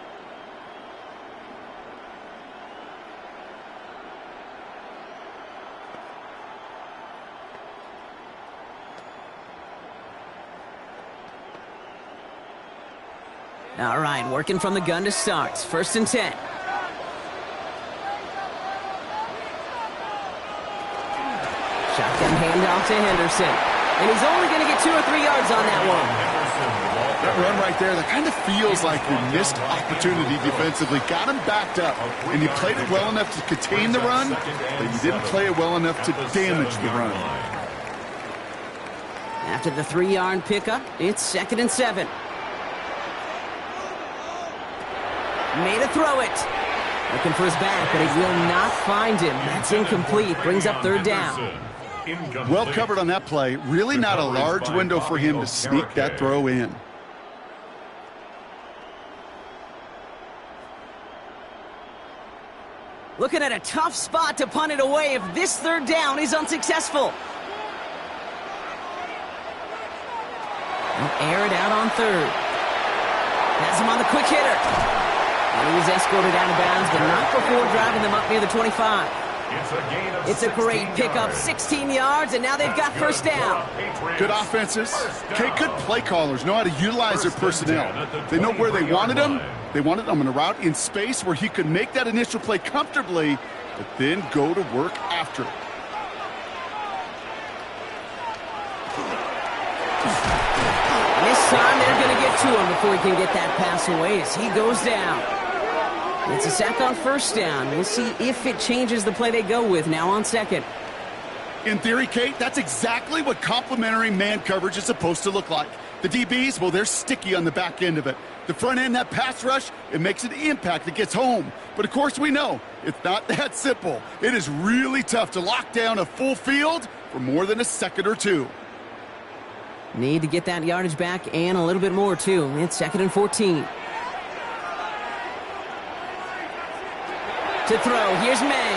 All right, working from the gun to start. 1st and 10. Shotgun handoff to Henderson. And he's only going to get 2 or 3 yards on that one. That run right there, that kind of feels like a missed opportunity defensively. Got him backed up, and you played it well enough to contain the run, but you didn't play it well enough to damage the run. After the 3-yard pickup, it's 2nd and 7. Made a throw it. Looking for his back, but he will not find him. That's incomplete. Brings up 3rd down. Well covered on that play. Really not a large window for him to sneak that throw in. Looking at a tough spot to punt it away if this 3rd down is unsuccessful. They'll air it out on 3rd. Has him on the quick hitter. And he was escorted out of bounds, but not before driving them up near the 25. It's a great pickup, 16 yards, and now they've got 1st down. Good offenses. Okay, good play callers know how to utilize their personnel. They know where they wanted him. They wanted him on a route in space where he could make that initial play comfortably, but then go to work after it. And this time they're going to get to him before he can get that pass away as he goes down. It's a sack on 1st down. We'll see if it changes the play they go with now on 2nd. In theory, Kate, that's exactly what complementary man coverage is supposed to look like. The DBs, well, they're sticky on the back end of it. The front end, that pass rush, it makes an impact that gets home. But, of course, we know it's not that simple. It is really tough to lock down a full field for more than a second or 2. Need to get that yardage back and a little bit more, too. It's 2nd and 14. To throw, here's May.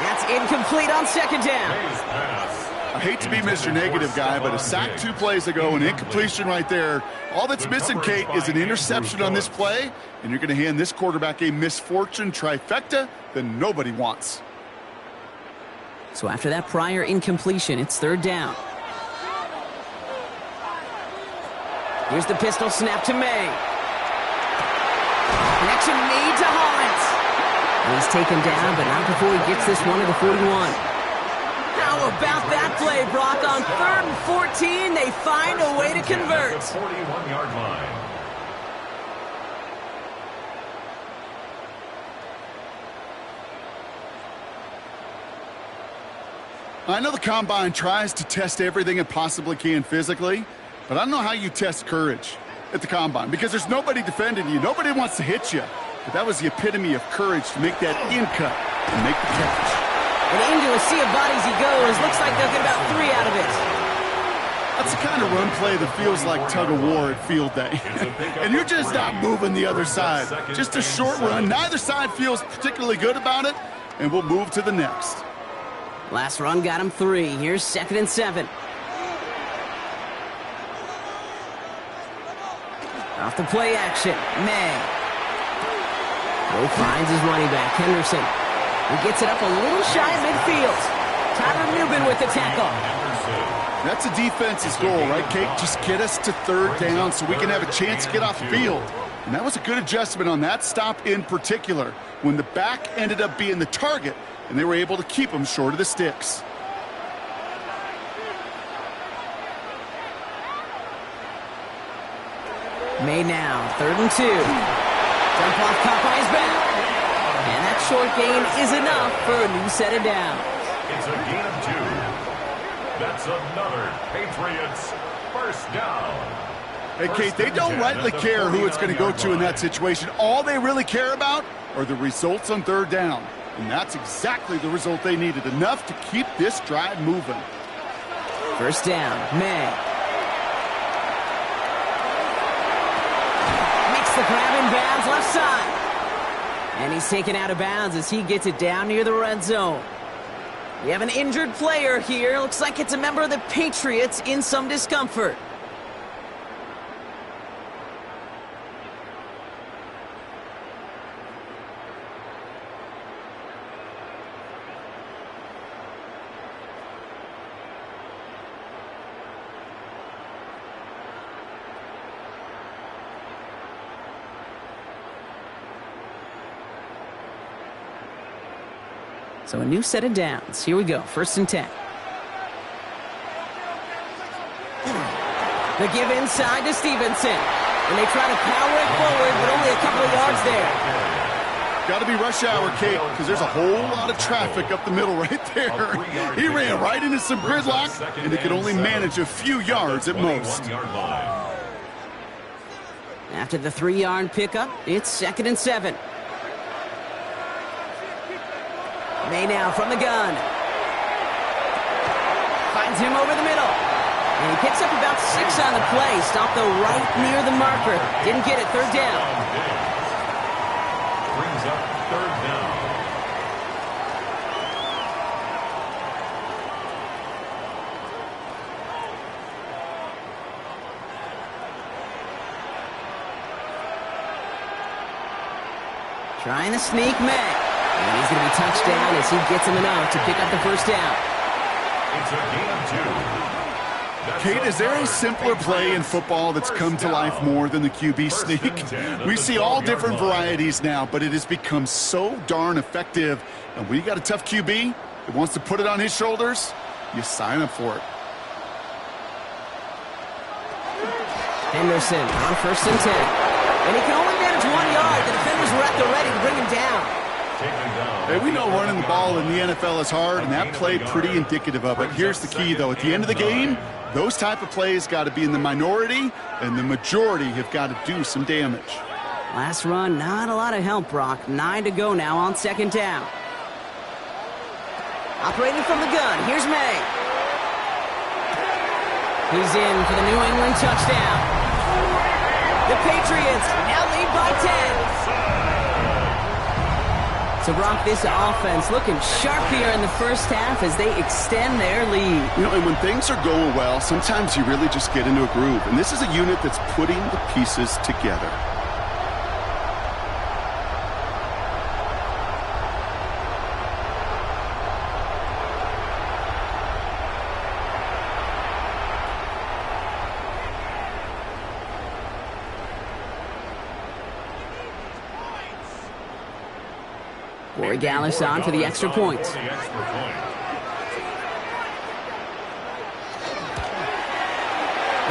That's incomplete on 2nd down. I hate to be Mr. Negative guy, but a sack 2 plays ago, an incompletion right there. All that's missing, Kate, is an interception on this play, and you're going to hand this quarterback a misfortune trifecta that nobody wants. So after that prior incompletion, it's 3rd down. Here's the pistol snap to May. Connection made to Hollins. He's taken down, but not before he gets this one to the 41. How about that play, Brock? On 3rd and 14, they find a way to convert. 41-yard line. I know the Combine tries to test everything it possibly can physically, but I don't know how you test courage at the Combine because there's nobody defending you. Nobody wants to hit you. But that was the epitome of courage to make that in cut and make the catch. And into a sea of bodies he goes. Looks like they'll get about 3 out of it. That's the kind of run play that feels like tug-of-war at field day. And you're just not moving the other side. Just a short run. Neither side feels particularly good about it, and we'll move to the next. Last run got him 3. Here's 2nd and 7. Off the play action, May. Bo finds his running back, Henderson. He gets it up a little shy of midfield. Tyler Newman with the tackle. That's a defense's goal, right, Kate? Just get us to 3rd down so we can have a chance to get off the field. And that was a good adjustment on that stop in particular, when the back ended up being the target, and they were able to keep him short of the sticks. May now, 3rd and 2. Jump off Popeye's back. And that short gain is enough for a new set of downs. It's a gain of 2. That's another Patriots 1st down. Hey, Kate, they don't rightly care who it's going to go to in that situation. All they really care about are the results on 3rd down. And that's exactly the result they needed. Enough to keep this drive moving. 1st down, May. The grab in bounds left side. And he's taken out of bounds as he gets it down near the red zone. We have an injured player here. Looks like it's a member of the Patriots in some discomfort. So a new set of downs. Here we go, 1st and 10. The give inside to Stevenson. And they try to power it forward, but only a couple of yards there. Got to be rush hour, Kate, because there's a whole lot of traffic up the middle right there. He ran right into some gridlock, and he could only manage a few yards at most. After the 3-yard pickup, it's 2nd and 7. May now from the gun. Finds him over the middle. And he picks up about 6 on the play. Stopped though right near the marker. Didn't get it. 3rd down. Brings up 3rd down. Trying to sneak May. And he's going to be touched down as he gets him enough to pick up the 1st down. It's a gain of 2. Kate, is there a simpler play in football that's come to life more than the QB sneak? We see all different varieties now, but it has become so darn effective. And when you got a tough QB that wants to put it on his shoulders, you sign up for it. Henderson on 1st and 10. And he can only manage 1 yard. The defenders were at the ready to bring him down. Hey, we know running the ball in the NFL is hard, and that play pretty indicative of it. Here's the key, though. At the end of the game, those type of plays got to be in the minority, and the majority have got to do some damage. Last run, not a lot of help, Brock. 9 to go now on 2nd down. Operating from the gun, here's May. He's in for the New England touchdown. The Patriots now lead by 10. So, Brock, this offense looking sharp here in the 1st half as they extend their lead. You know, and when things are going well, sometimes you really just get into a groove. And this is a unit that's putting the pieces together. Corey Gallis on for the extra point. The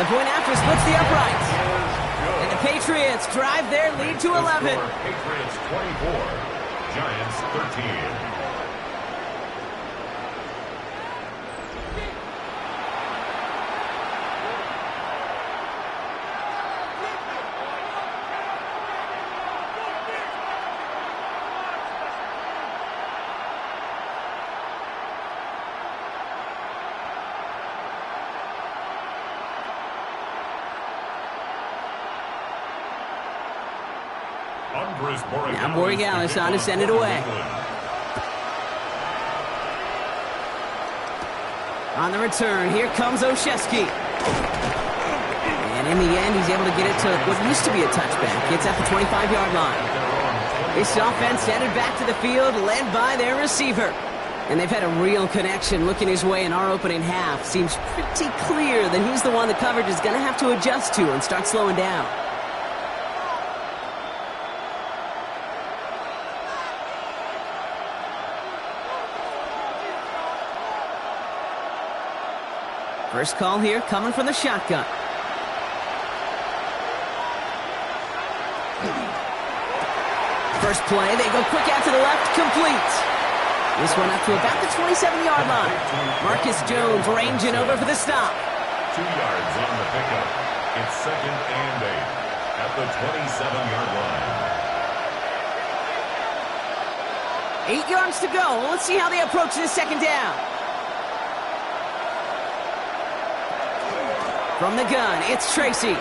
point after splits the uprights. And the Patriots drive their lead to 11. Patriots 24, Giants 13. Now Borregales on to send it away. On the return, here comes Olszewski. And in the end, he's able to get it to what used to be a touchback. It's at the 25-yard line. This offense headed back to the field, led by their receiver. And they've had a real connection looking his way in our opening half. Seems pretty clear that he's the one the coverage is going to have to adjust to and start slowing down. First call here coming from the shotgun. First play, they go quick out to the left, complete. This one up to about the 27-yard line. Marcus Jones ranging over for the stop. 2 yards on the pickup. It's 2nd and 8 at the 27-yard line. 8 yards to go. Well, let's see how they approach this 2nd down. From the gun, it's Tracy.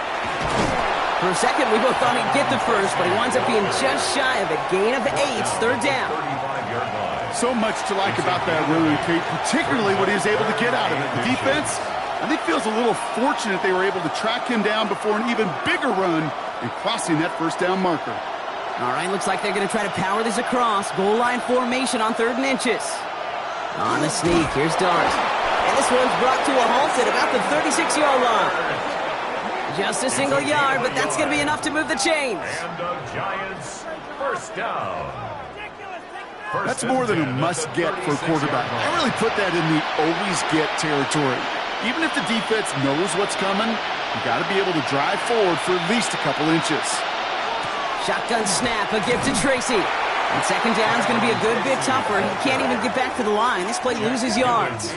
For a second, we both thought he'd get the first, but he winds up being just shy of a gain of 8, 3rd down. 35-yard line. So much to like about that run, Kate, particularly what he was able to get out of it. The defense, I think, feels a little fortunate they were able to track him down before an even bigger run and crossing that first down marker. All right, looks like they're going to try to power this across. Goal line formation on 3rd and inches. On the sneak, here's Dart. And this one's brought to a halt at about the 36-yard line. Just a single yard, but that's going to be enough to move the chains. And the Giants, first down. That's more than a must-get for a quarterback. I really put that in the always-get territory. Even if the defense knows what's coming, you got to be able to drive forward for at least a couple inches. Shotgun snap, a gift to Tracy. And 2nd down is going to be a good bit tougher. He can't even get back to the line. This play loses yards.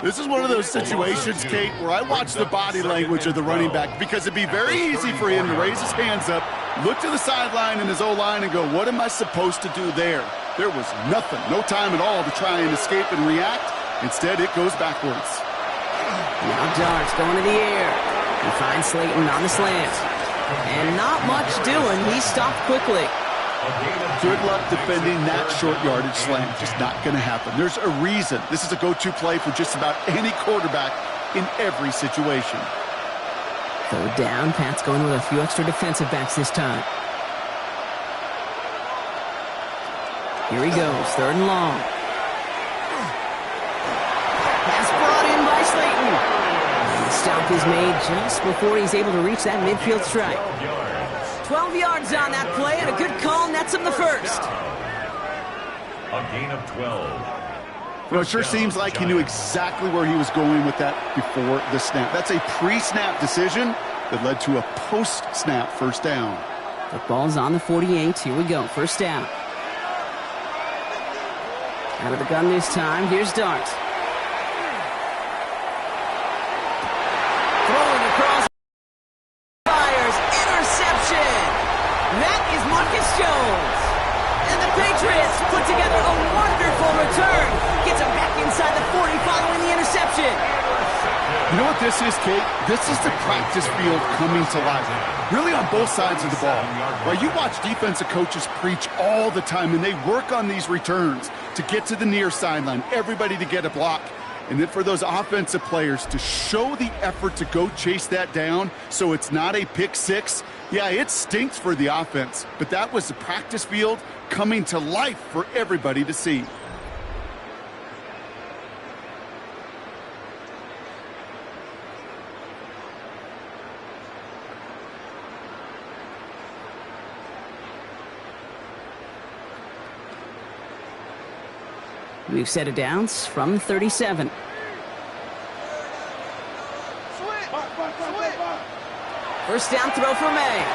This is one of those situations, Kate, where I watch the body language of the running back because it'd be very easy for him to raise his hands up, look to the sideline in his O-line and go, what am I supposed to do there? There was nothing, no time at all to try and escape and react. Instead, it goes backwards. Now Dart's going to the air. He finds Slayton on the slant. And not much doing. He stopped quickly. Good luck defending that short yardage slant. Just not going to happen. There's a reason. This is a go-to play for just about any quarterback in every situation. 3rd down. Pat's going with a few extra defensive backs this time. Here he goes. 3rd and long. Pass brought in by Slayton. And the stop is made just before he's able to reach that midfield strike. 12 yards on that play, and a good call nets him the first. A gain of 12. Well, it sure seems like he knew exactly where he was going with that before the snap. That's a pre-snap decision that led to a post-snap first down. Football's on the 48. Here we go. First down. Out of the gun this time. Here's Dart. Throwing across. Fires. Interception. That is Marcus Jones. And the Patriots put together a wonderful return. Gets him back inside the 40 following the interception. You know what this is, Kate? This is the practice field coming to life. Really on both sides of the ball. Well, you watch defensive coaches preach all the time, and they work on these returns to get to the near sideline, everybody to get a block. And then for those offensive players to show the effort to go chase that down so it's not a pick six. Yeah, it stinks for the offense, but that was the practice field coming to life for everybody to see. We've set it down from 37. First down throw for May.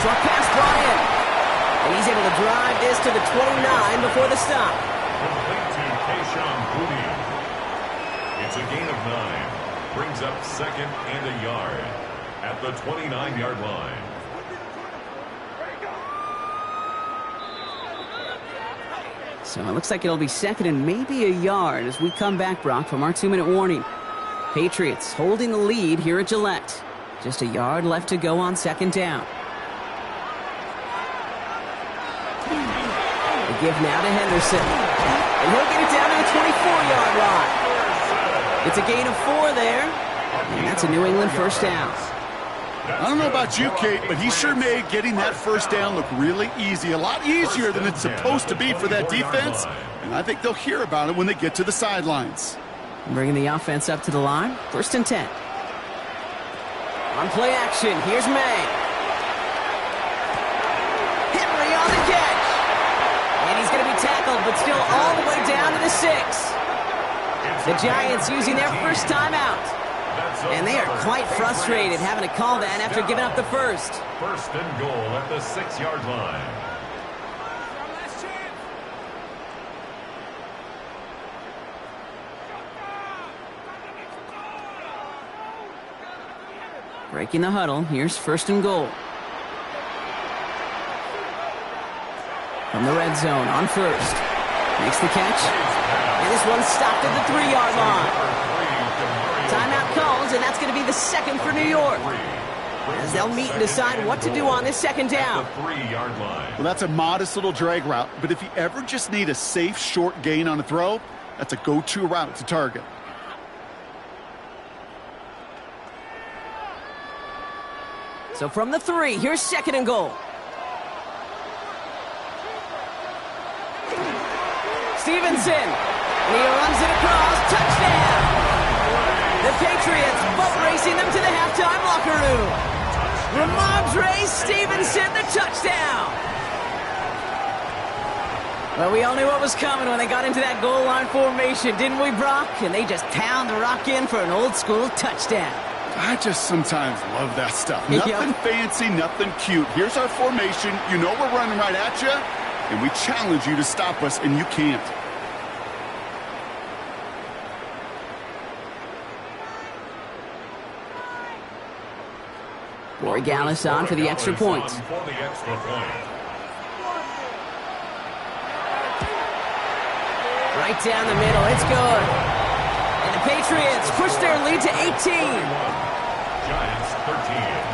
Short pass brought in. And he's able to drive this to the 29 before the stop. Complete to Kayshawn Booty. It's a gain of 9. Brings up 2nd and a yard at the 29-yard line. So it looks like it'll be 2nd and maybe a yard as we come back, Brock, from our 2-minute warning. Patriots holding the lead here at Gillette. Just a yard left to go on 2nd down. The give now to Henderson. And he'll get it down to the 24-yard line. It's a gain of 4 there. And that's a New England first down. I don't know about you, Kate, but he sure made getting that first down look really easy. A lot easier than it's supposed to be for that defense. And I think they'll hear about it when they get to the sidelines. Bringing the offense up to the line. 1st and 10. On play action, here's May. Henry on the catch. And he's going to be tackled, but still all the way down to the 6. The Giants using their first timeout. And they are quite frustrated having to call that after giving up the first. 1st and goal at the 6-yard line. Breaking the huddle, here's 1st and goal. From the red zone on 1st. Makes the catch. And this one's stopped at the 3-yard line. Timeout calls, and that's going to be the 2nd for New York. as they'll meet and decide what to do on this second down. The 3-yard line. Well, that's a modest little drag route, but if you ever just need a safe, short gain on a throw, that's a go-to route to target. So from the 3, here's 2nd and goal. Stevenson, and he runs it across, touchdown! The Patriots boat racing them to the halftime locker room. Ramondre Stevenson, the touchdown! Well, we all knew what was coming when they got into that goal line formation, didn't we, Brock? And they just pound the rock in for an old-school touchdown. I just sometimes love that stuff. Nothing fancy, nothing cute. Here's our formation. You know we're running right at you, and we challenge you to stop us, and you can't. Borregales on for the extra point. Right down the middle, it's good. And the Patriots push their lead to 18. Giants 13.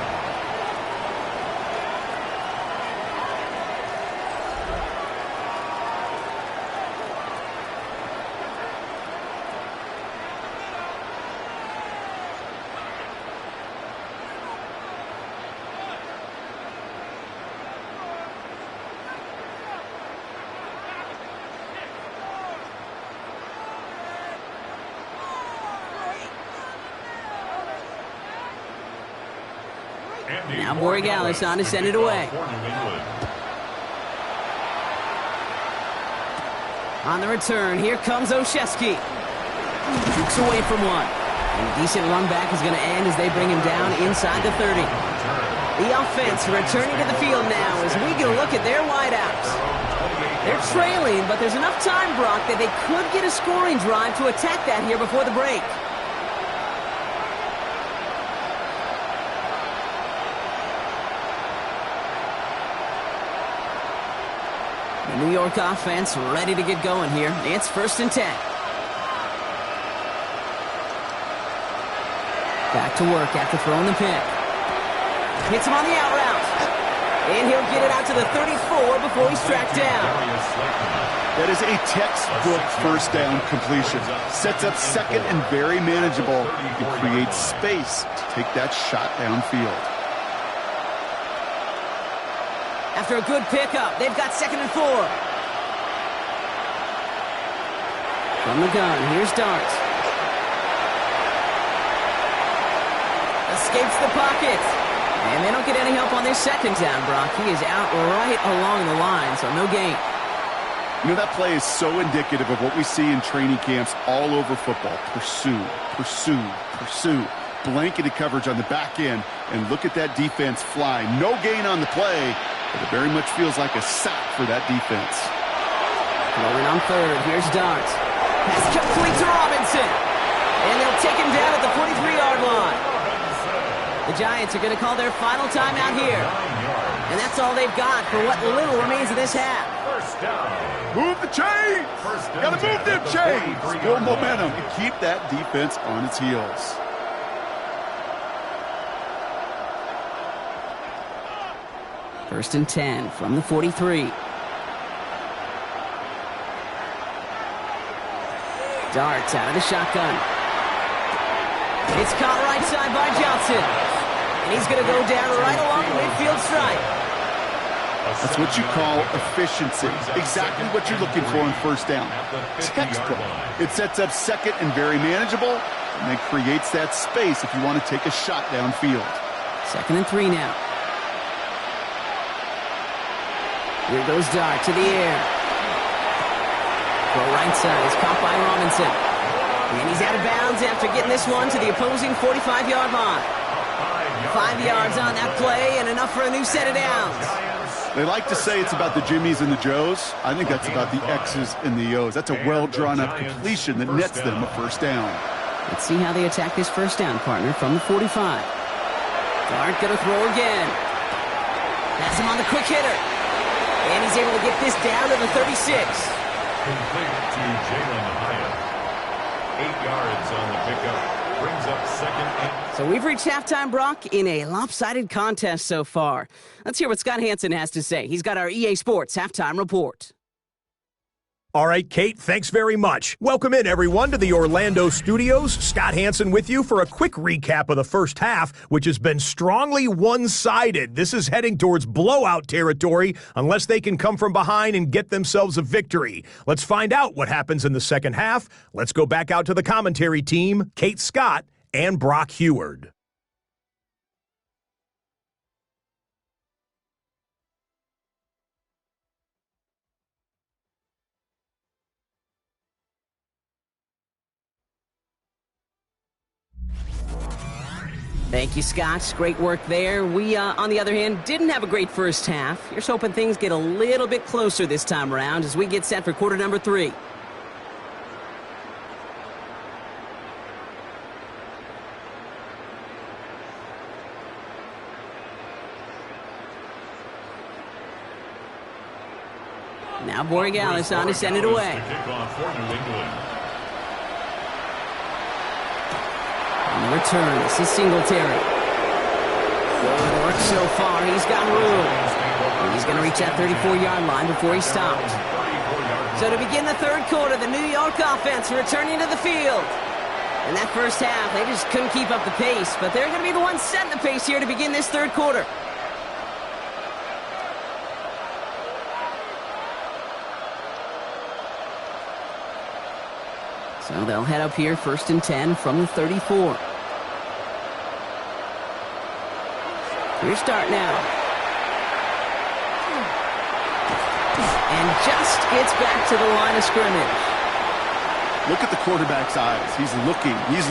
Now Borregales on to send it away. On the return, here comes Olszewski. Jukes away from one. A decent run back is going to end as they bring him down inside the 30. The offense returning to the field now as we get a look at their wideouts. They're trailing, but there's enough time, Brock, that they could get a scoring drive to attack that here before the break. The New York offense ready to get going here. It's 1st and 10. Back to work after throwing the pick. Hits him on the out route. And he'll get it out to the 34 before he's tracked down. That is a textbook first down completion. Sets up 2nd and very manageable. It creates space to take that shot downfield. After a good pickup, they've got 2nd and 4. From the gun, here's Dart. Escapes the pocket. And they don't get any help on their 2nd down, Brock. He is out right along the line, so no gain. You know, that play is so indicative of what we see in training camps all over football. Pursue, pursue, pursue. Blanketed coverage on the back end, and look at that defense fly. No gain on the play, but it very much feels like a sack for that defense. Rolling on 3rd, here's Dart. Pass complete to Robinson. And they'll take him down at the 43-yard line. The Giants are going to call their final timeout here. And that's all they've got for what little remains of this half. First down. Move the chains! Got to move them chains! Build momentum and keep that defense on its heels. First and 10 from the 43. Darts out of the shotgun. It's caught right side by Johnson. And he's going to go down right along the midfield stripe. That's what you call efficiency. Exactly what you're looking for in first down. Textbook. It sets up 2nd and very manageable, and then creates that space if you want to take a shot downfield. 2nd and 3 now. Here goes Dart to the air. Throw right side is caught by Robinson. And he's out of bounds after getting this one to the opposing 45-yard line. 5 yards on that play and enough for a new set of downs. They like to say it's about the Jimmies and the Joes. I think that's about the X's and the O's. That's a well-drawn-up completion that nets them a first down. Let's see how they attack this first down, partner, from the 45. Dart going to throw again. Pass him on the quick hitter. And he's able to get this down to the 36. Complete to Jalen Hyatt. 8 yards on the pickup. brings up second and... So we've reached halftime, Brock, in a lopsided contest so far. Let's hear what Scott Hansen has to say. He's got our EA Sports halftime report. All right, Kate, thanks very much. Welcome in, everyone, to the Orlando studios. Scott Hansen with you for a quick recap of the first half, which has been strongly one-sided. This is heading towards blowout territory unless they can come from behind and get themselves a victory. Let's find out what happens in the second half. Let's go back out to the commentary team, Kate Scott and Brock Heward. Thank you, Scott. Great work there. We, on the other hand, didn't have a great first half. Here's hoping things get a little bit closer this time around as we get set for quarter number 3. Now Borregales on to send it away. On the return, this is Singletary. Good work so far. He's got room. And he's going to reach that 34-yard line before he stops. So to begin the third quarter, the New York offense returning to the field. In that first half, they just couldn't keep up the pace, but they're going to be the ones setting the pace here to begin this third quarter. So they'll head up here, 1st and 10 from the 34. Here's start now. And just gets back to the line of scrimmage. Look at the quarterback's eyes. He's looking. He's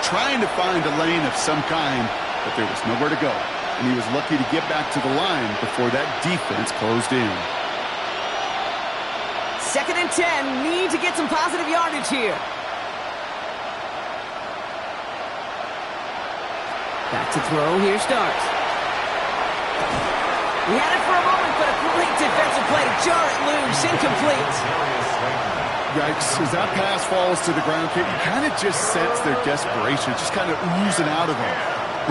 trying to find a lane of some kind, but there was nowhere to go. And he was lucky to get back to the line before that defense closed in. 2nd and 10. Need to get some positive yardage here. Back to throw. Here starts. He had it for a moment, but a great defensive play to jar it loose. Incomplete. Yikes. As that pass falls to the ground, Kate, you kind of just sense their desperation, just kind of oozing out of them.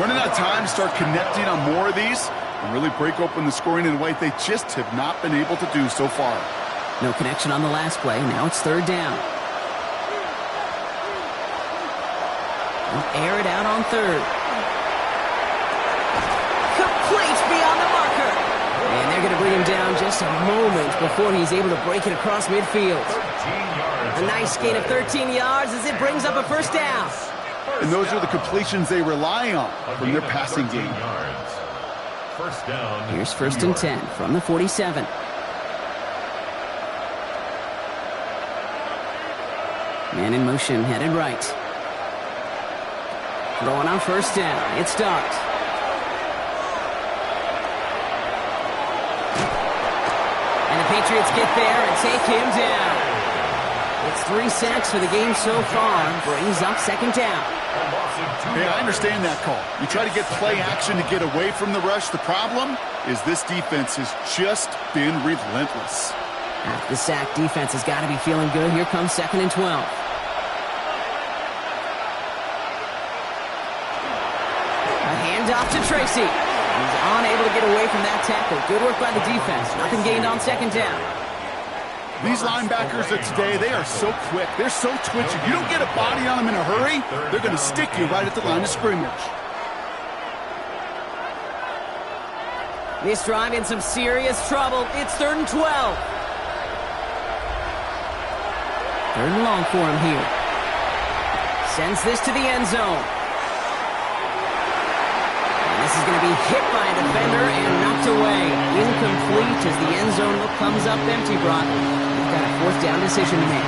Running out of time to start connecting on more of these and really break open the scoring in a way they just have not been able to do so far. No connection on the last play. Now it's 3rd down. They'll air it out on 3rd. Complete beyond the marker. And they're going to bring him down just a moment before he's able to break it across midfield. A nice gain of 13 yards as it brings up a 1st down. And those are the completions they rely on from their passing game. Here's 1st and 10 from the 47. Man in motion, headed right. Throwing on 1st down. It starts. And the Patriots get there and take him down. It's 3 sacks for the game so far. Brings up 2nd down. Hey, I understand that call. You try to get play action to get away from the rush. The problem is this defense has just been relentless. The sack defense has got to be feeling good. Here comes 2nd and 12. A handoff to Tracy. He's unable to get away from that tackle. Good work by the defense. Nothing gained on 2nd down. These linebackers of today, they are so quick. They're so twitchy. You don't get a body on them in a hurry, they're going to stick you right at the line of scrimmage. This drive in some serious trouble. It's 3rd and 12. 3rd and long for him here. Sends this to the end zone. And this is going to be hit by a defender and knocked away. Incomplete as the end zone look comes up empty, Brock. We've got a 4th down decision to make.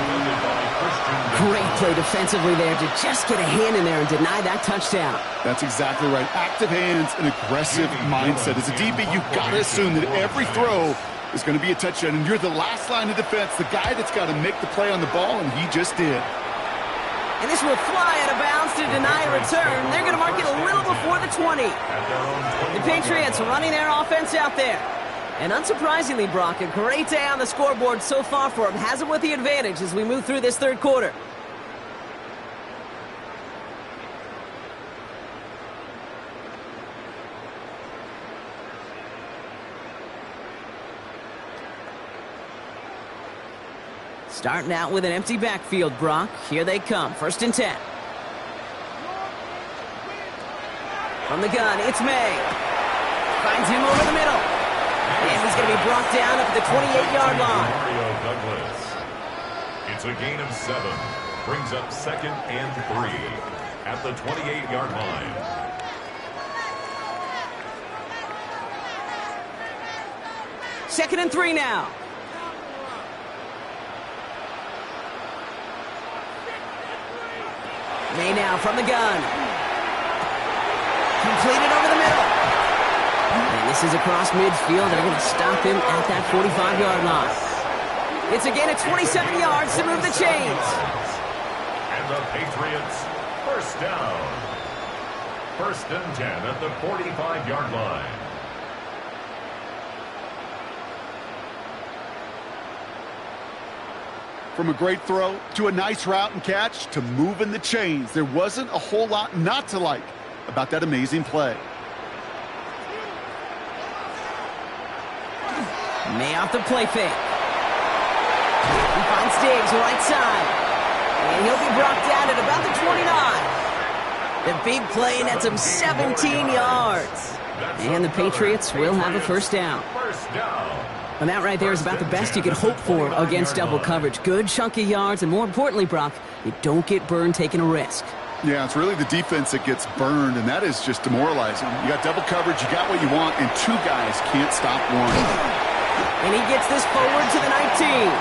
Great play defensively there to just get a hand in there and deny that touchdown. That's exactly right. Active hands and aggressive mindset. As a DB, you've got to assume that every throw is going to be a touchdown, and you're the last line of defense, the guy that's got to make the play on the ball, and he just did. And this will fly out of bounds to deny a return. They're going to mark it a little before the 20. The Patriots running their offense out there. And unsurprisingly, Brock, a great day on the scoreboard so far for him. Has him with the advantage as we move through this third quarter. Starting out with an empty backfield, Brock. Here they come. 1st and 10. From the gun, it's May. Finds him over the middle. And he's going to be brought down up at the 28-yard line. Douglas. It's a gain of 7. Brings up 2nd and 3 at the 28-yard line. Second and 3 now. May now from the gun. Completed over the middle. And this is across midfield. They're going to stop him at that 45-yard line. It's again at 27 yards to move the chains. And the Patriots, 1st down. 1st and 10 at the 45-yard line. From a great throw to a nice route and catch to moving the chains, there wasn't a whole lot not to like about that amazing play. May off the play fake. He finds Diggs right side. And he'll be brought down at about the 29. The big play, and that's him 17 yards. And the Patriots will have a 1st down. And that right there is about the best you could hope for against double coverage. Good chunk of yards, and more importantly, Brock, you don't get burned taking a risk. Yeah, it's really the defense that gets burned, and that is just demoralizing. You got double coverage, you got what you want, and 2 guys can't stop one. And he gets this forward to the 19.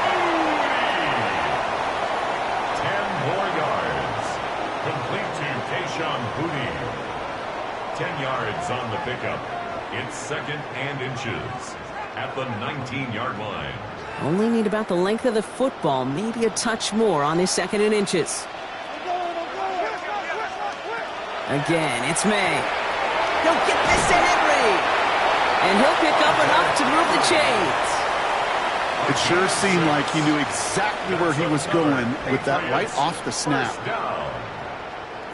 10 more yards. Complete to Tayshaun Boutte. 10 yards on the pickup. It's 2nd and inches at the 19-yard line. Only need about the length of the football, maybe a touch more on this 2nd and inches. Again, it's May. He'll get this to Henry. And he'll pick up enough to move the chains. It sure seemed like he knew exactly where he was going with that right off the snap.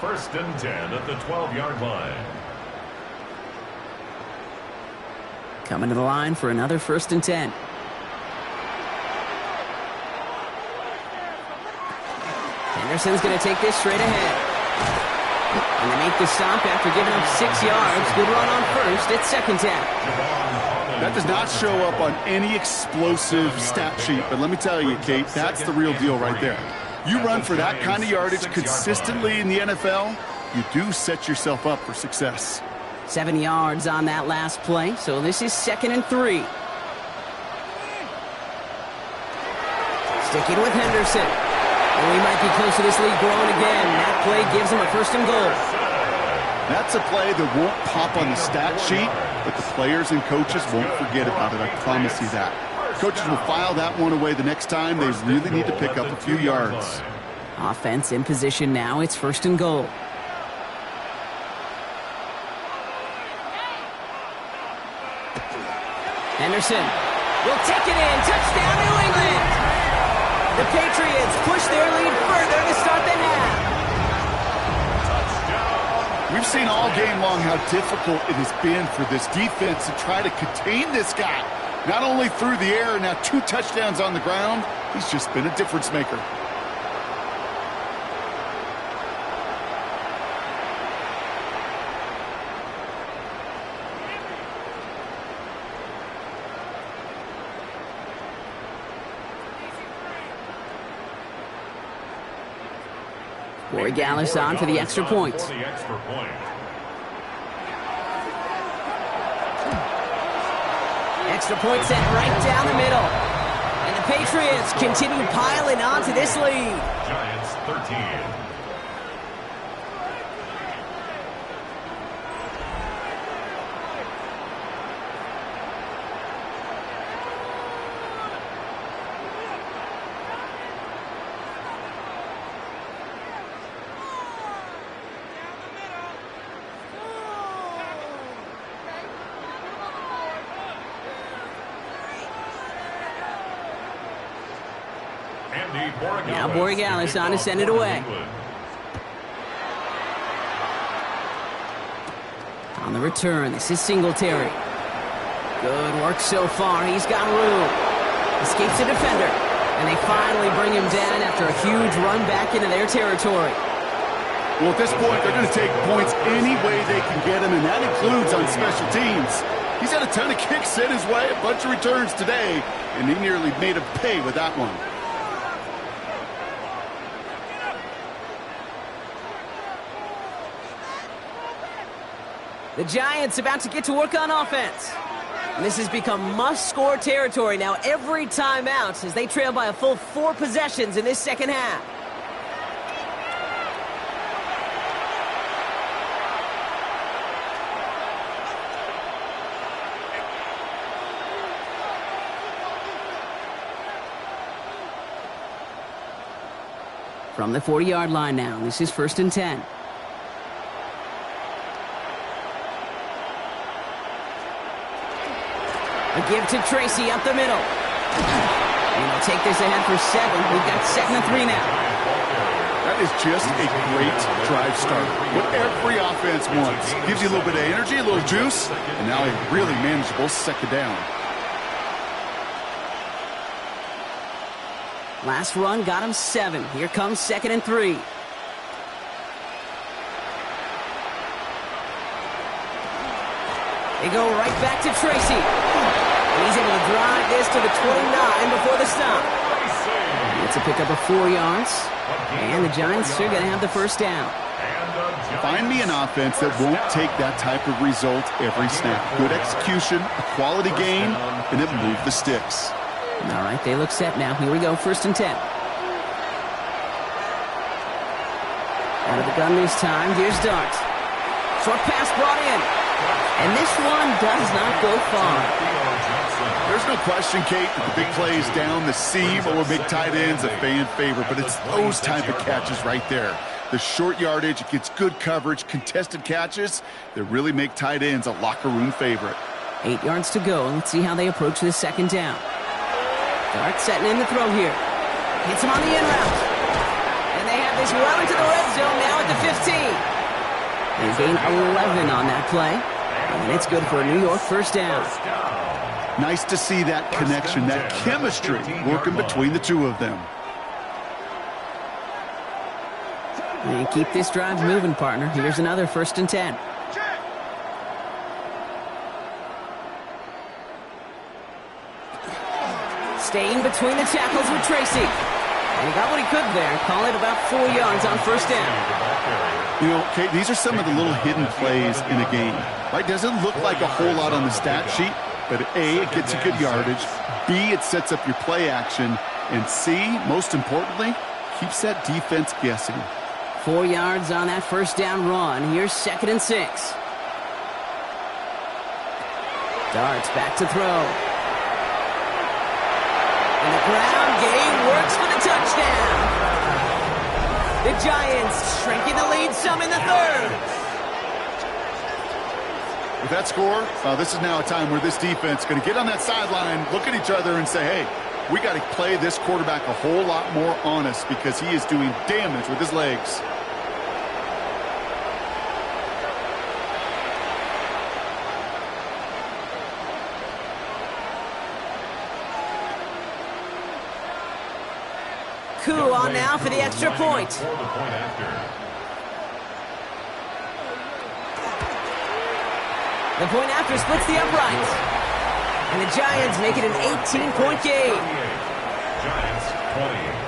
1st and 10 at the 12-yard line. Coming to the line for another 1st and 10. Henderson's going to take this straight ahead. And they make the stop after giving up 6 yards. Good run on 1st. It's 2nd down. That does not show up on any explosive stat sheet, but let me tell you, Kate, that's the real deal right there. You run for that kind of yardage consistently in the NFL, you do set yourself up for success. 7 yards on that last play, so this is 2nd and 3. Sticking with Henderson. And we might be close to this lead growing again. That play gives him a 1st and goal. That's a play that won't pop on the stat sheet, but the players and coaches won't forget about it, I promise you that. Coaches will file that one away the next time. They really need to pick up a few yards. Offense in position now. It's 1st and goal. Henderson will take it in. Touchdown, New England. The Patriots push their lead further to start the half. We've seen all game long how difficult it has been for this defense to try to contain this guy. Not only through the air, now 2 touchdowns on the ground. He's just been a difference maker. Gallis on for the extra point. Extra point set right down the middle. And the Patriots continue piling on to this lead. Giants 13. Now Borregales on to send it away. On the return, this is Singletary. Good work so far. He's got room. Escapes the defender. And they finally bring him down after a huge run back into their territory. Well, at this point, they're going to take points any way they can get him, and that includes on special teams. He's had a ton of kicks hit his way, a bunch of returns today, and he nearly made him pay with that one. The Giants about to get to work on offense. And this has become must-score territory now every time out as they trail by a full 4 possessions in this second half. From the 40-yard line now, this is 1st and 10. A give to Tracy up the middle. And they'll take this ahead for 7. We've got 2nd and 3 now. That is just a great drive starter. What every offense wants. Gives you a little bit of energy, a little juice, and now a really manageable 2nd down. Last run got him 7. Here comes 2nd and 3. They go right back to Tracy. And he's able to drive this to the 29 before the stop. It's a pickup of 4 yards. And the Giants are going to have the 1st down. Find me an offense that won't take that type of result every snap. Good execution, a quality game, and it moved the sticks. All right, they look set now. Here we go, 1st and 10. Out of the gun this time, here's Dart. Short pass brought in. And this one does not go far. There's no question, Kate, that the big plays down the seam or big tight ends a fan favorite, but it's those type of catches right there. The short yardage, it gets good coverage, contested catches that really make tight ends a locker room favorite. 8 yards to go. Let's see how they approach this 2nd down. Dart setting in the throw here. Hits him on the in route. And they have this well into the red zone now at the 15. They gain 11 on that play. And it's good for a New York 1st down. Nice to see that connection, that chemistry working between the two of them. And keep this drive moving, partner. Here's another 1st and 10. Staying between the tackles with Tracy. And he got what he could there. Call it about 4 yards on 1st down. You know, Kate, these are some of the little hidden plays in a game. Right? Doesn't look like a whole lot on the stat sheet, but A, it gets you good yardage. B, it sets up your play action. And C, most importantly, keeps that defense guessing. 4 yards on that 1st down run. Here's 2nd and 6. Darts back to throw. And the ground game works for the touchdown. The Giants shrinking the lead some in the 3rd. With that score, this is now a time where this defense is going to get on that sideline, look at each other and say, hey, we got to play this quarterback a whole lot more honest because he is doing damage with his legs. Coup on now for the extra point. The point after splits the uprights. And the Giants make it an 18-point game. Giants 20.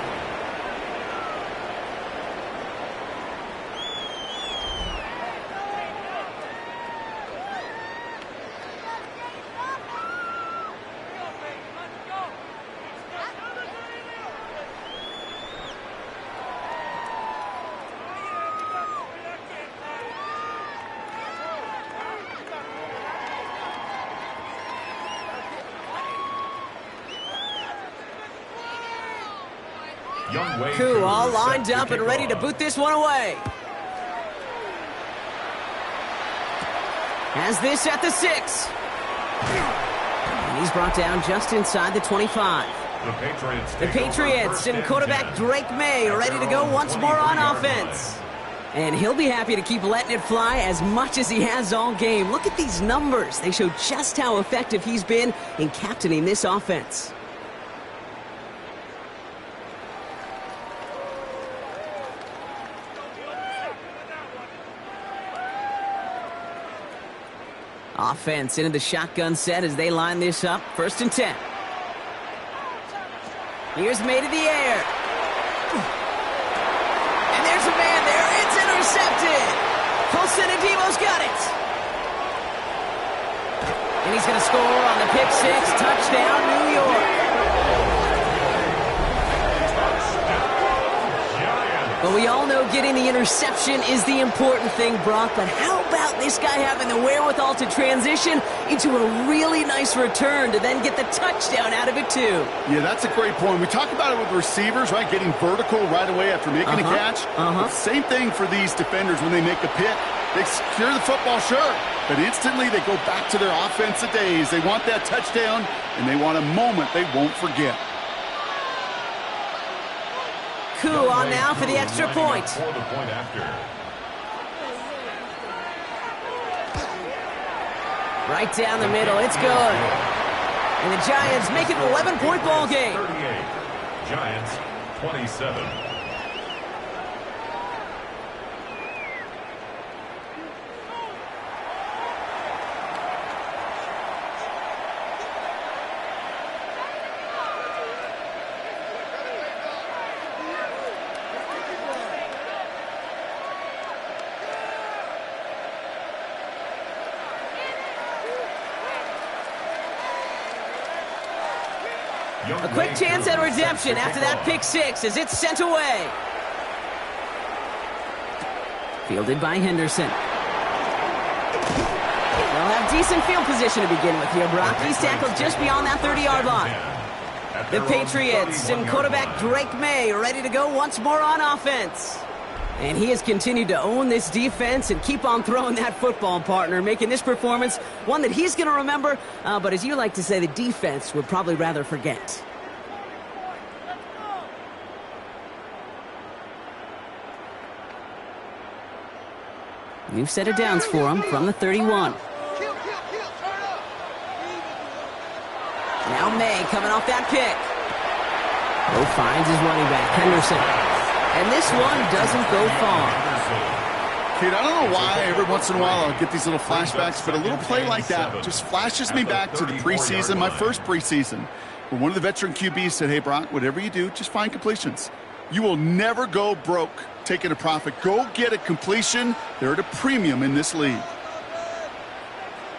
Coup all lined up and ready to boot this one away. Has this at the 6. And he's brought down just inside the 25. The Patriots and quarterback Drake May ready to go once more on offense. And he'll be happy to keep letting it fly as much as he has all game. Look at these numbers. They show just how effective he's been in captaining this offense. Offense into the shotgun set as they line this up. 1st and 10. Here's made in the air. And there's a man there. It's intercepted. Colson Adibo's got it. And he's going to score on the pick six. Touchdown, New York. But we all know getting the interception is the important thing, Brock. But how about this guy having the wherewithal to transition into a really nice return to then get the touchdown out of it, too? Yeah, that's a great point. We talk about it with receivers, right? Getting vertical right away after making a catch. Same thing for these defenders when they make a pick. They secure the football, sure, but instantly they go back to their offensive days. They want that touchdown, and they want a moment they won't forget. Coup on now for the extra point. Right down the middle, it's good. And the Giants make it an 11-point ball game. 38, Giants 27. A quick chance at redemption after that pick six as it's sent away. Fielded by Henderson. They'll have decent field position to begin with here, Brock. He's tackled just beyond that 30-yard line. The Patriots and quarterback Drake May ready to go once more on offense. And he has continued to own this defense and keep on throwing that football, partner, making this performance one that he's going to remember. But as you like to say, the defense would probably rather forget. New set of downs for him from the 31. Now May coming off that pick. Bo finds his running back, Henderson. And this one doesn't go far. Kid, I don't know why every once in a while I'll get these little flashbacks, but a little play like that just flashes me back to the preseason, my first preseason, where one of the veteran QBs said, hey, Brock, whatever you do, just find completions. You will never go broke taking a profit. Go get a completion. They're at a premium in this league.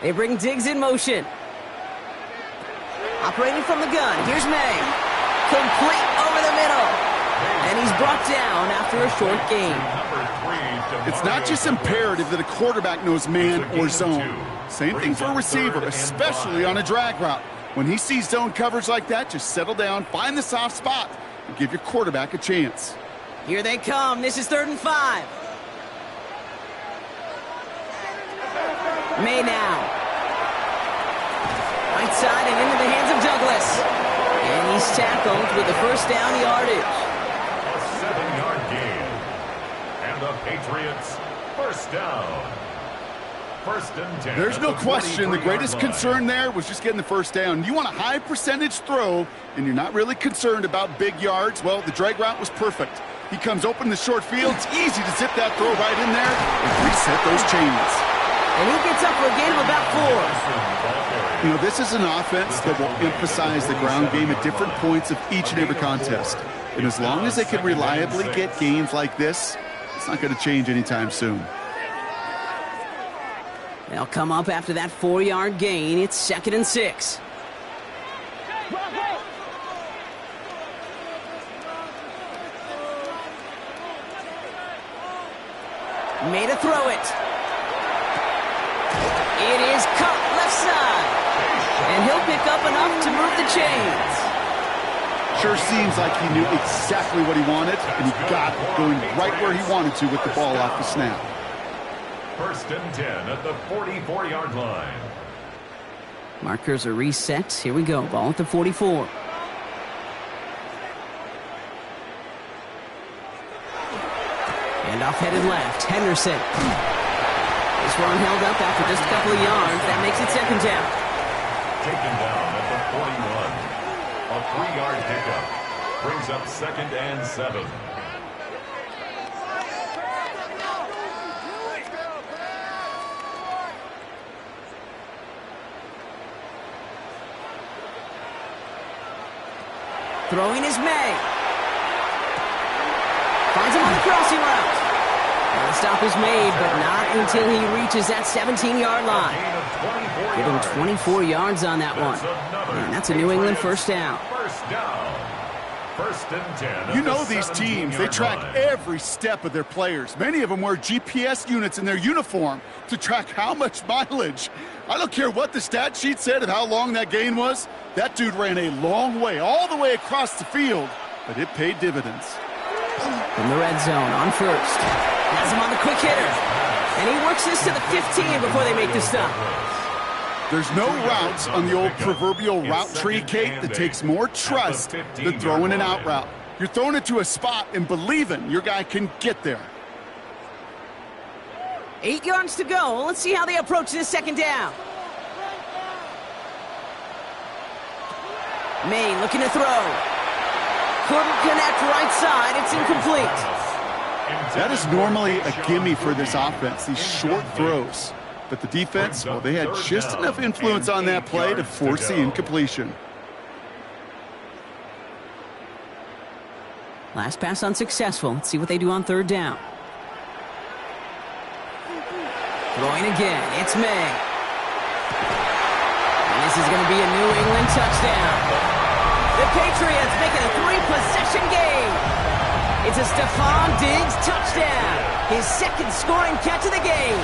They bring Diggs in motion. Operating from the gun. Here's May. Complete over the middle. And he's brought down after a short gain. It's not just imperative that a quarterback knows man or zone. Same thing for a receiver, especially on a drag route. When he sees zone coverage like that, just settle down, find the soft spot, and give your quarterback a chance. Here they come. This is 3rd and 5. May now. Right side and into the hands of Douglas. And he's tackled with the first down yardage. 7-yard gain. And the Patriots, first down. 1st and 10. There's no question the greatest concern there was just getting the first down. You want a high percentage throw, and you're not really concerned about big yards. Well, the drag route was perfect. He comes open in the short field. It's easy to zip that throw right in there and reset those chains. And he gets up for a gain of about 4. You know, this is an offense that will emphasize the ground game at different points of each and every contest. And as long as they can reliably get gains like this, it's not going to change anytime soon. They'll come up after that 4-yard gain. It's 2nd and 6. Made to throw it. It is caught left side. And he'll pick up enough to move the chains. Sure seems like he knew exactly what he wanted, and he got going right where he wanted to with the ball off the snap. 1st and 10 at the 44-yard line. Markers are reset. Here we go. Ball at the 44. And off headed left. Henderson. This one held up after just a couple of yards. That makes it 2nd down. Taken down at the 41. A 3-yard pickup. Brings up 2nd and 7. Throwing is May. Finds him on the crossing route. And the stop is made, but not until he reaches that 17-yard line. Give him 24 yards on that one. And that's a New England first down. First and 10. You know these teams, they track every step of their players. Many of them wear GPS units in their uniform to track how much mileage. I don't care what the stat sheet said of how long that gain was. That dude ran a long way, all the way across the field, but it paid dividends. In the red zone on first. Has him on the quick hitter. And he works this to the 15 before they make the stop. There's no routes on the old proverbial route tree, Kate, that takes more trust than throwing an out route. You're throwing it to a spot and believing your guy can get there. 8 yards to go. Let's see how they approach this second down. May looking to throw. Couldn't connect right side. It's incomplete. That is normally a gimme for this offense, these short throws. But the defense, well, they had just enough influence on that play to force the incompletion. Last pass unsuccessful. Let's see what they do on third down. Throwing again. It's May. And this is going to be a New England touchdown. The Patriots make it a 3-possession game. It's a Stephon Diggs touchdown. His second scoring catch of the game.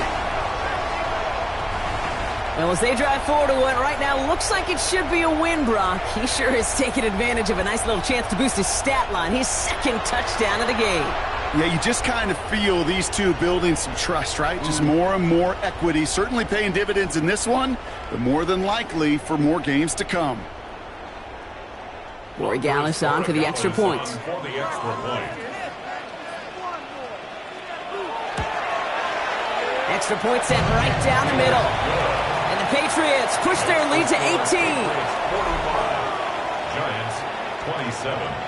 Well, as they drive forward to what right now looks like it should be a win, Brock, he sure has taken advantage of a nice little chance to boost his stat line. His second touchdown of the game. Yeah, you just kind of feel these two building some trust, right? Just more and more equity. Certainly paying dividends in this one, but more than likely for more games to come. Roy Gallis on for the extra point. Extra point set right down the middle. And the Patriots push their lead to 18. 45. Giants 27.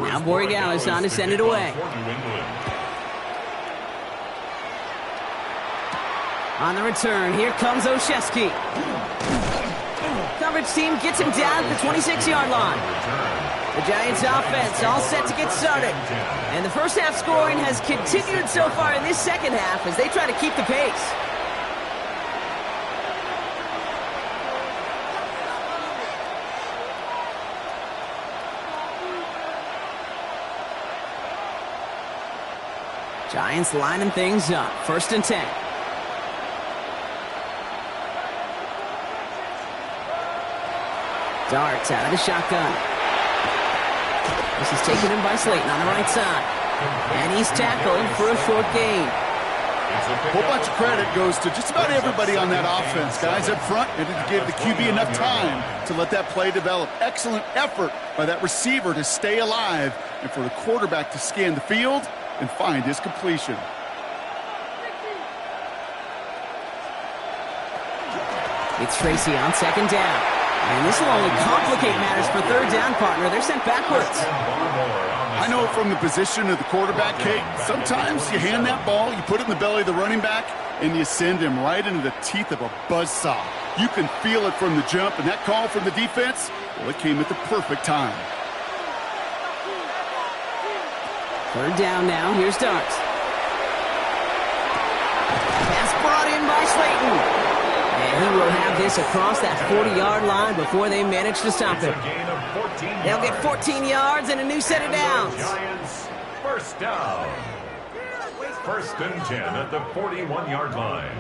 Now Borregales on to send it away. On the return, here comes Olszewski. Coverage team gets him down at the 26-yard line. The Giants offense all set to get started. And the first half scoring has continued so far in this second half as they try to keep the pace. Giants lining things up. First and 10. Darts out of the shotgun. This is taken in by Slayton on the right side. And he's tackled for a short gain. A whole bunch of credit goes to just about everybody on that offense. Guys up front needed to give the QB enough time to let that play develop. Excellent effort by that receiver to stay alive and for the quarterback to scan the field and find his completion. It's Tracy on second down. And this will only complicate matters for third down, partner. They're sent backwards. I know from the position of the quarterback, Kate, sometimes you hand that ball, you put it in the belly of the running back, and you send him right into the teeth of a buzzsaw. You can feel it from the jump, and that call from the defense, well, it came at the perfect time. Third down now. Here's Darts. Pass brought in by Slayton. And he will have this across that 40-yard line before they manage to stop him. They'll get 14 yards and a new set of downs. Giants first down. First and 10 at the 41-yard line.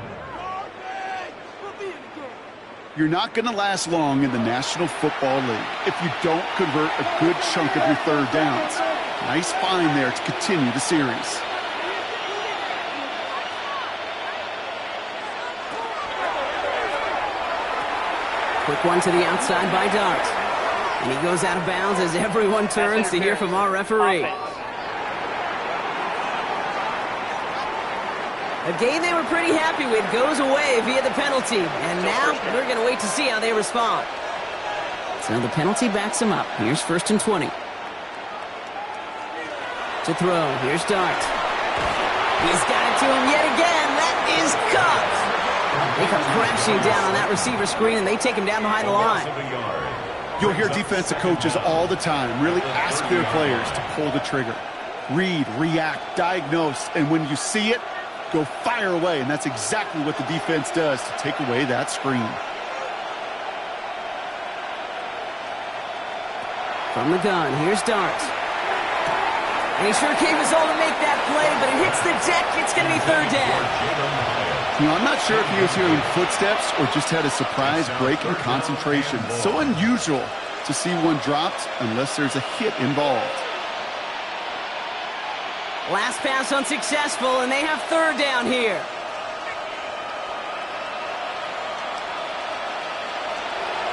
You're not going to last long in the National Football League if you don't convert a good chunk of your third downs. Nice find there to continue the series. Quick one to the outside by Dart. And he goes out of bounds as everyone turns to hear from our referee. A game they were pretty happy with goes away via the penalty. And now we're going to wait to see how they respond. So the penalty backs them up. Here's 1st and 20. To throw. Here's Dart. He's got it to him yet again. That is caught. They come crashing down on that receiver screen, and they take him down behind the line. You'll hear defensive coaches all the time really ask their players to pull the trigger. Read, react, diagnose, and when you see it, go fire away. And that's exactly what the defense does to take away that screen. From the gun, here's Dart. And he sure came his all to make that play, but it hits the deck. It's going to be 3rd down. You know, I'm not sure if he was hearing footsteps or just had a surprise break in concentration. So unusual to see one dropped unless there's a hit involved. Last pass unsuccessful, and they have 3rd down here.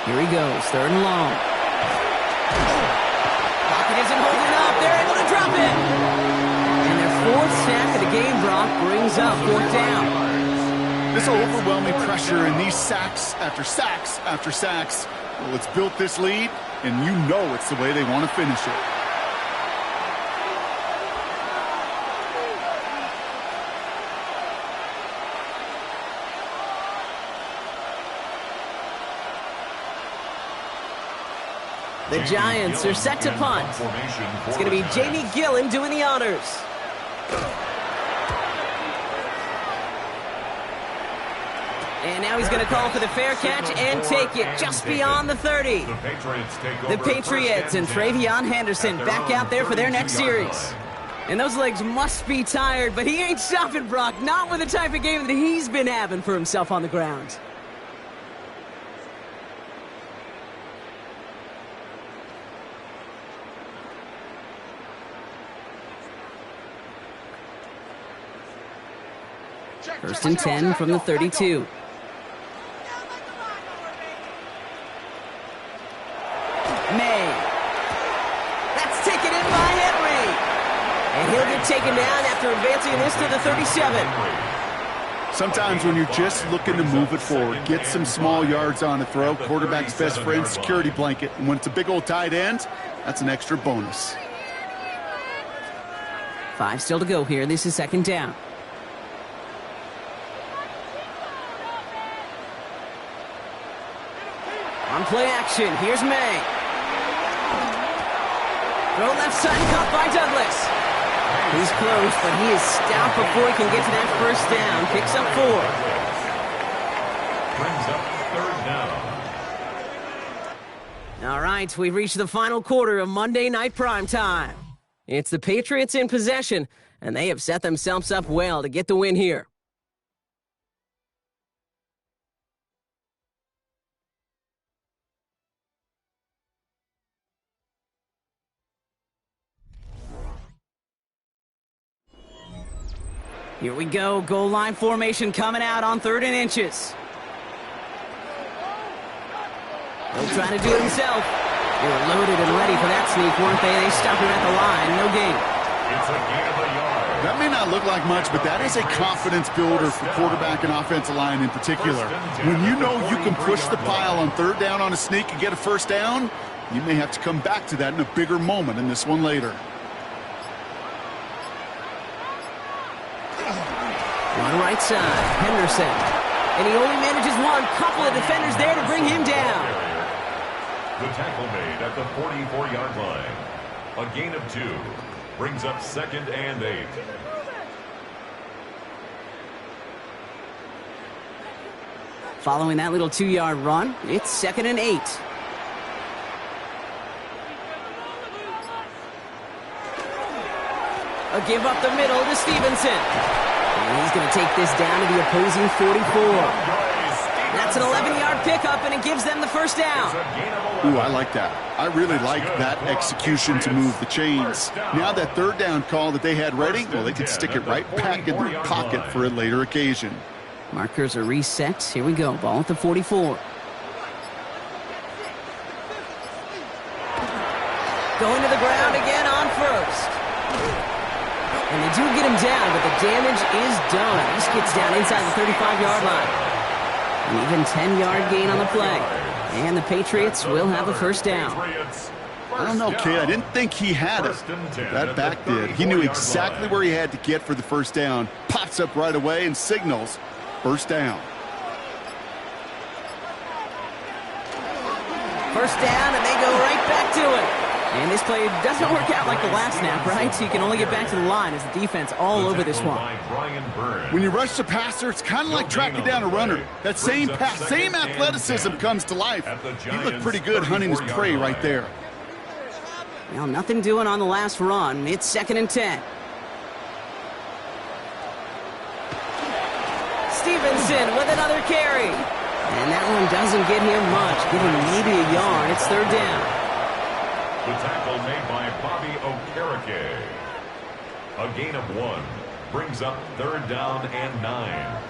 Here he goes, 3rd and long. Pocket isn't holding up. They're able to drop it. And their 4th sack of the game, Brock, brings up 4th down. This overwhelming pressure and these sacks after sacks after sacks, well, it's built this lead, and you know it's the way they want to finish it. The Giants are set to punt. It's going to be Jamie Gillen doing the honors. And now he's going to call for the fair catch and take it just beyond the 30. The Patriots and Travion Henderson back out there for their next series. And those legs must be tired, but he ain't stopping, Brock. Not with the type of game that he's been having for himself on the ground. First and 10 from the 32. May. That's taken in by Henry. And he'll get taken down after advancing this to the 37. Sometimes when you're just looking to move it forward, get some small yards on a throw, quarterback's best friend, security blanket. And when it's a big old tight end, that's an extra bonus. 5 still to go here. This is 2nd down. On play action, here's May. Throw left side, caught by Douglas. He's close, but he is stout before he can get to that 1st down. Picks up 4. Brings up 3rd down. All right, we've reached the final quarter of Monday Night Primetime. It's the Patriots in possession, and they have set themselves up well to get the win here. Here we go, goal line formation coming out on 3rd and inches. He'll try to do it himself. They were loaded and ready for that sneak, weren't they? They stopped him at the line, no gain. It's a gain of a yard. That may not look like much, but that is a confidence builder for quarterback and offensive line in particular. When you know you can push the pile on 3rd down on a sneak and get a 1st down, you may have to come back to that in a bigger moment in this one later. On the right side, Henderson. And he only manages one. Couple of defenders there to bring him down. The tackle made at the 44-yard line. A gain of 2. Brings up 2nd and 8. Following that little 2-yard run, it's 2nd and 8. A give up the middle to Stevenson. And he's going to take this down to the opposing 44. That's an 11-yard pickup, and it gives them the 1st down. Ooh, I like that. I really like that execution to move the chains. Now that 3rd down call that they had ready, well, they could stick it right back in their pocket for a later occasion. Markers are reset. Here we go. Ball at the 44. Going to the ground again on 1st. And they do get him down, but the damage is done. He just gets down inside the 35-yard line. An even 10-yard gain on the play. And the Patriots will have a first down. I don't know, Kate. I didn't think he had it. That back did. He knew exactly where he had to get for the first down. Pops up right away and signals first down. First down, and they go right back to it. And this play doesn't work out like the last snap, right? So you can only get back to the line as the defense all over this one. When you rush the passer, it's kind of like tracking down a runner. That same pass, same athleticism comes to life. He looked pretty good hunting his prey right there. Well, nothing doing on the last run. It's 2nd and 10. Stevenson with another carry. And that one doesn't get him much. Give him maybe a yard. It's 3rd down. The tackle made by Bobby Okereke. A gain of 1 brings up 3rd down and 9.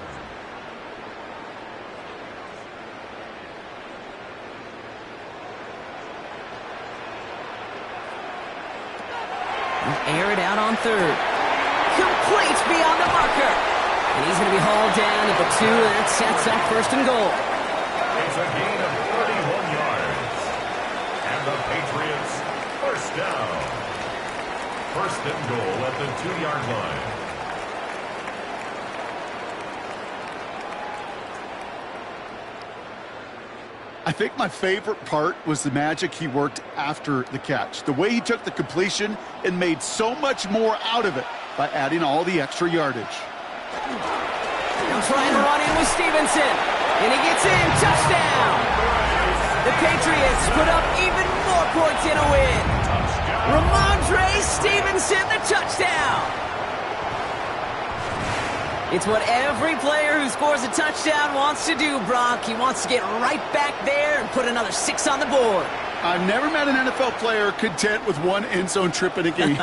Air it out on 3rd. Complete beyond the marker. And he's going to be hauled down at the 2. That sets up 1st and goal. It's a gain of 31 yards. And the Patriots first down. 1st and goal at the 2-yard line. I think my favorite part was the magic he worked after the catch. The way he took the completion and made so much more out of it by adding all the extra yardage. Now trying to run in with Stevenson. And he gets in. Touchdown! The Patriots put up even more points in a win. Ramondre Stevenson, the touchdown! It's what every player who scores a touchdown wants to do, Brock. He wants to get right back there and put another 6 on the board. I've never met an NFL player content with 1 end zone trip in a game.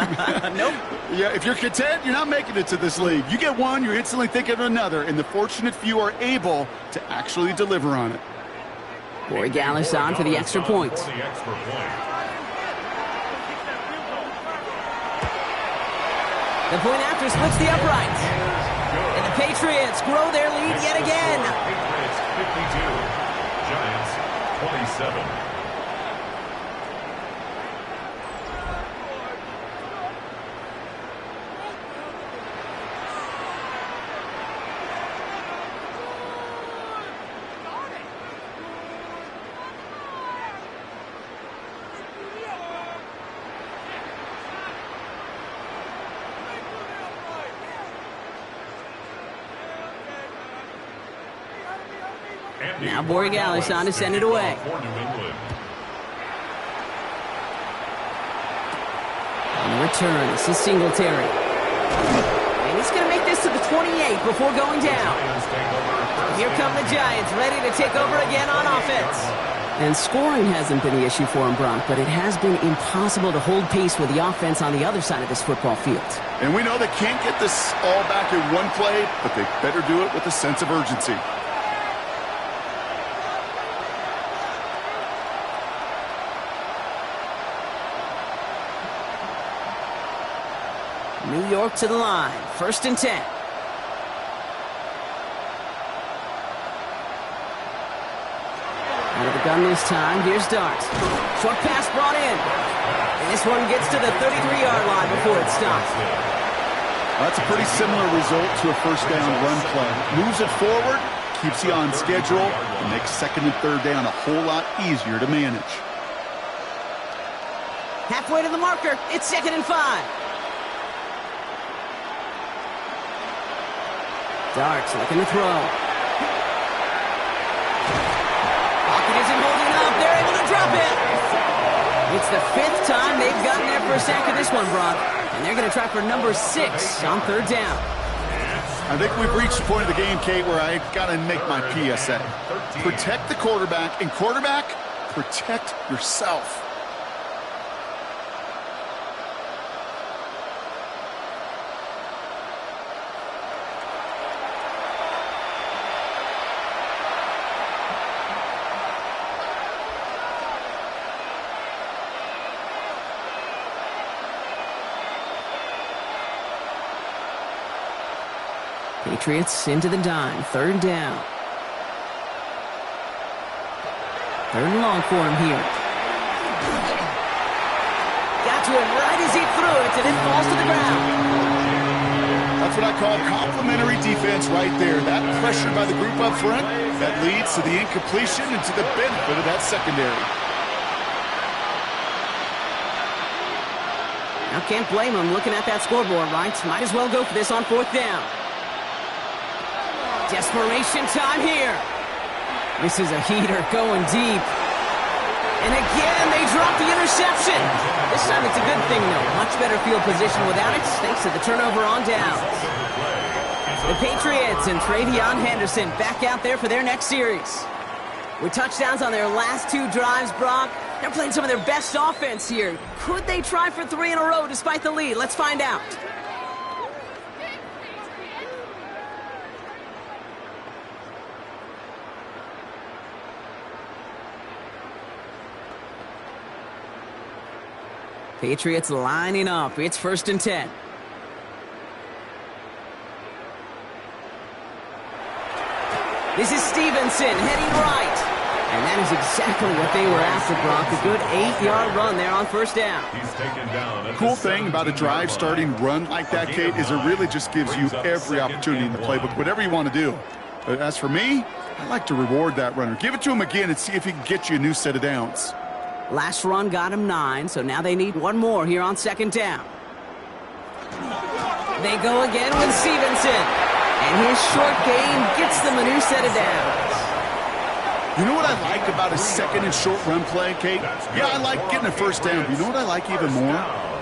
Nope. Yeah, if you're content, you're not making it to this league. You get 1, you're instantly thinking of another, and the fortunate few are able to actually deliver on it. Corey Gallis on for the extra point. The point after splits the upright. And the Patriots grow their lead yet again. Patriots 52, Giants 27. Now Borregales on to send it away. On the return, this is Singletary. And he's going to make this to the 28 before going down. Here come the Giants, ready to take over again on offense. And scoring hasn't been the issue for him, Bronk, but it has been impossible to hold pace with the offense on the other side of this football field. And we know they can't get this all back in one play, but they better do it with a sense of urgency. New York to the line. 1st and 10. Out of the gun this time. Here's Dart. Short pass brought in. And this one gets to the 33-yard line before it stops. That's a pretty similar result to a first down run play. Moves it forward, keeps you on schedule, and makes 2nd and 3rd down a whole lot easier to manage. Halfway to the marker. It's 2nd and 5. Darts looking to throw. Pocket isn't holding up. They're able to drop it. It's the 5th time they've gotten there for a sack of this one, Brock. And they're going to try for number 6 on 3rd down. I think we've reached the point of the game, Kate, where I got to make my PSA. Protect the quarterback, and quarterback, protect yourself. Patriots into the dime. 3rd down. 3rd and long for him here. Got to him right as he threw it, and it falls to the ground. That's what I call complimentary defense right there. That pressure by the group up front, that leads to the incompletion and to the benefit of that secondary. Now can't blame him looking at that scoreboard, right? Might as well go for this on 4th down. Desperation time here. This is a heater going deep. And again, they drop the interception. This time it's a good thing, though. Much better field position without it, thanks to the turnover on downs. The Patriots and Travion Henderson back out there for their next series. With touchdowns on their last 2 drives, Brock, they're playing some of their best offense here. Could they try for 3 in a row despite the lead? Let's find out. Patriots lining up. It's 1st and 10. This is Stevenson heading right. And that is exactly what they were after, Brock. A good 8-yard run there on 1st down. He's taken down. Cool thing about a drive starting run like that, Kate, is it really just gives you every opportunity in the playbook, whatever you want to do. But as for me, I like to reward that runner. Give it to him again and see if he can get you a new set of downs. Last run got him 9, so now they need 1 more here on 2nd down. They go again with Stevenson. And his short game gets them a new set of downs. You know what I like about a 2nd and short run play, Kate? Yeah, I like getting a 1st down, but you know what I like even more?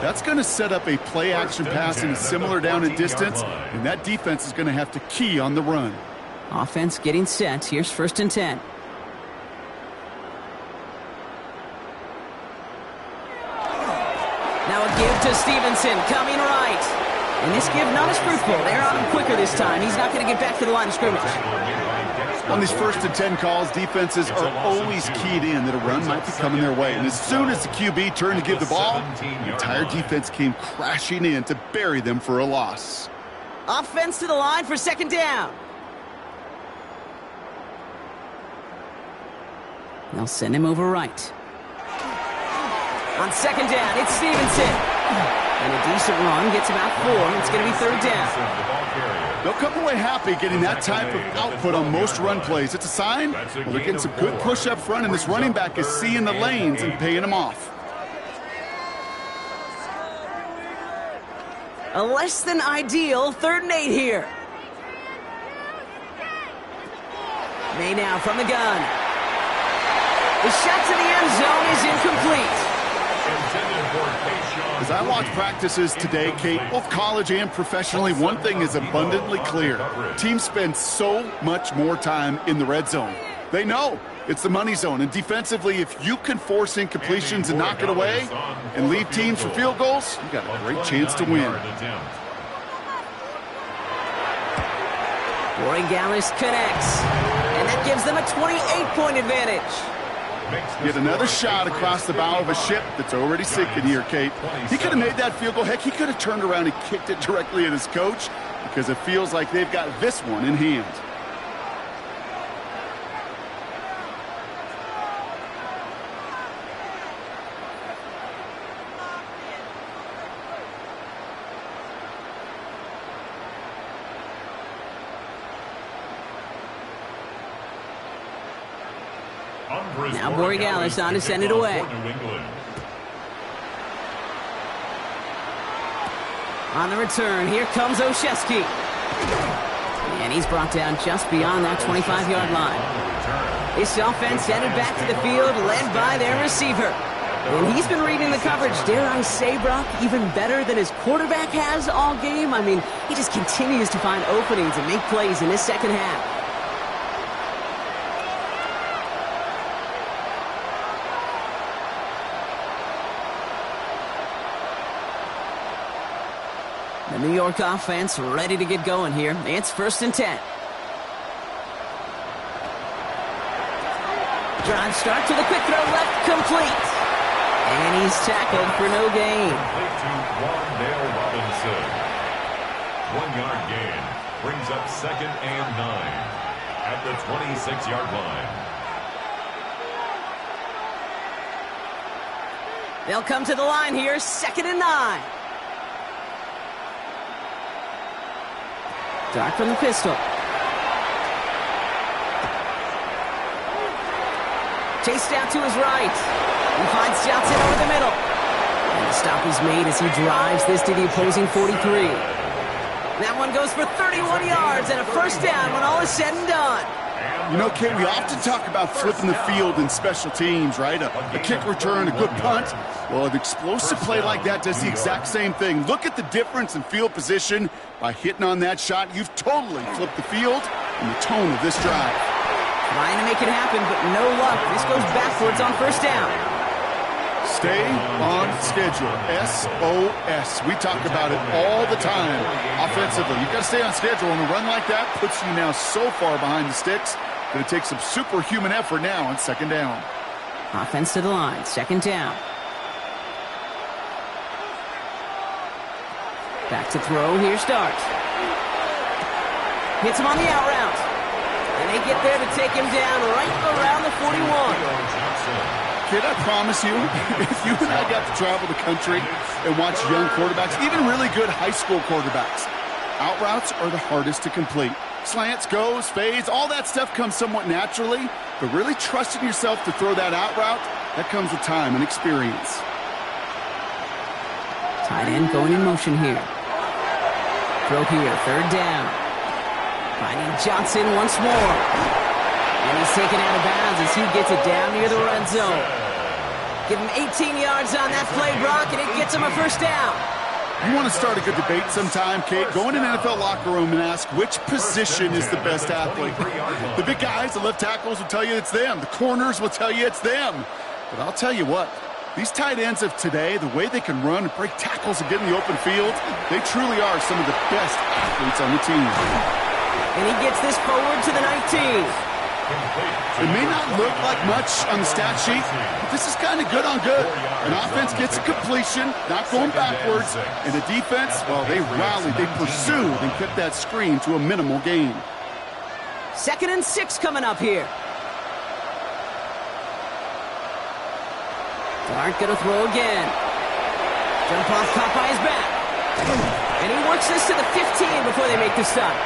That's going to set up a play-action pass in a similar down and distance, and that defense is going to have to key on the run. Offense getting set. Here's 1st and 10. Now a give to Stevenson, coming right. And this give not as fruitful. They're on him quicker this time. He's not going to get back to the line of scrimmage. On these 1st and 10 calls, defenses are always keyed in that a run might be coming their way. And as soon as the QB turned to give the ball, the entire defense came crashing in to bury them for a loss. Offense to the line for 2nd down. They'll send him over right. On 2nd down, it's Stevenson. And a decent run gets about 4. It's going to be 3rd down. They'll come away happy getting that type of output on most run plays. It's a sign, well, they're getting some good push up front, and this running back is seeing the lanes and paying them off. A less than ideal 3rd and 8 here. May now from the gun. The shot to the end zone is incomplete. As I watch practices today, Kate, both college and professionally, one thing is abundantly clear. Teams spend so much more time in the red zone. They know it's the money zone, and defensively, if you can force incompletions and knock it away and leave teams for field goals, you got a great chance to win. Borregales connects, and that gives them a 28-point advantage. Yet another shot across the bow of a ship that's already sinking here, Kate. He could have made that field goal. Heck, he could have turned around and kicked it directly at his coach because it feels like they've got this one in hand. Now Borregales on to send it away. On the return, here comes Olszewski. And he's brought down just beyond that 25-yard line. This offense headed back to the field, led by their receiver. And he's been reading the coverage, dare I say, Brock, even better than his quarterback has all game. I mean, he just continues to find openings and make plays in this 2nd half. The New York offense ready to get going here. It's 1st and 10. Drive start to the quick throw left, complete. And he's tackled for no gain. Complete to Wandale Robinson. 1-yard gain. brings up 2nd and 9 at the 26-yard line. They'll come to the line here, 2nd and 9. Dart from the pistol. Chase down to his right. He finds Johnson over the middle. And the stop is made as he drives this to the opposing 43. That one goes for 31 yards and a first down when all is said and done. You know, Kate, we often talk about flipping the field in special teams, right? A kick return, a good punt. Well, an explosive play like that does the exact same thing. Look at the difference in field position. By hitting on that shot, you've totally flipped the field and the tone of this drive. Trying to make it happen, but no luck. This goes backwards on first down. Stay on schedule. SOS. We talk about it all the time. Offensively, you've got to stay on schedule, and a run like that puts you now so far behind the sticks. Going to take some superhuman effort now on 2nd down. Offense to the line, 2nd down. Back to throw, here starts. Hits him on the out route. And they get there to take him down right around the 41. Kid, I promise you, if you and I got to travel the country and watch young quarterbacks, even really good high school quarterbacks, out routes are the hardest to complete. Slants, goes, fades, all that stuff comes somewhat naturally, but really trusting yourself to throw that out route, that comes with time and experience. Tight end going in motion here. Throw here, 3rd down. Finding Johnson once more. And he's taken out of bounds as he gets it down near the red zone. Give him 18 yards on that play, Brock, and it gets him a first down. You want to start a good debate sometime, Kate? Go in an NFL locker room and ask which position is the best athlete. The big guys, the left tackles will tell you it's them. The corners will tell you it's them. But I'll tell you what, these tight ends of today, the way they can run and break tackles and get in the open field, they truly are some of the best athletes on the team. And he gets this forward to the 19. It may not look like much on the stat sheet, but this is kind of good on good. An offense gets a completion, not going backwards, and the defense, well, they rallied, they pursued, and kept that screen to a minimal gain. 2nd and 6 coming up here. Dart gonna throw again. Jump off, caught by his back. And he works this to the 15 before they make the stop.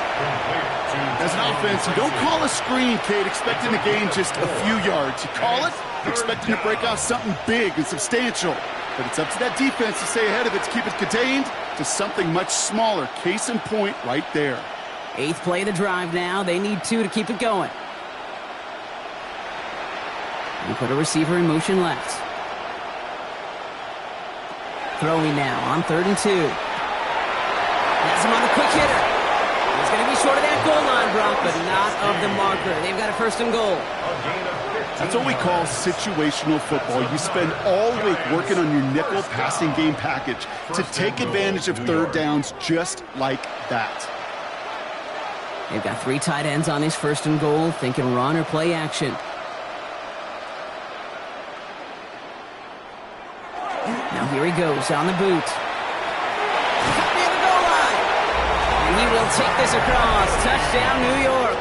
As an offense, you don't call a screen, Kate, expecting to gain just a few yards. You call it expecting to break off something big and substantial. But it's up to that defense to stay ahead of it, to keep it contained to something much smaller. Case in point right there. 8th play of the drive now. They need 2 to keep it going. And put a receiver in motion left. Throwing now on 3rd and 2. Has him on the quick hitter. He's going to be short of that goal line, Brock, but not of the marker. They've got a 1st and goal. That's what we call situational football. You spend all week working on your nickel passing game package to take advantage of 3rd downs just like that. They've got 3 tight ends on his 1st and goal, thinking run or play action. Now here he goes on the boot. Cut near the goal line. And he will take this across. Touchdown, New York.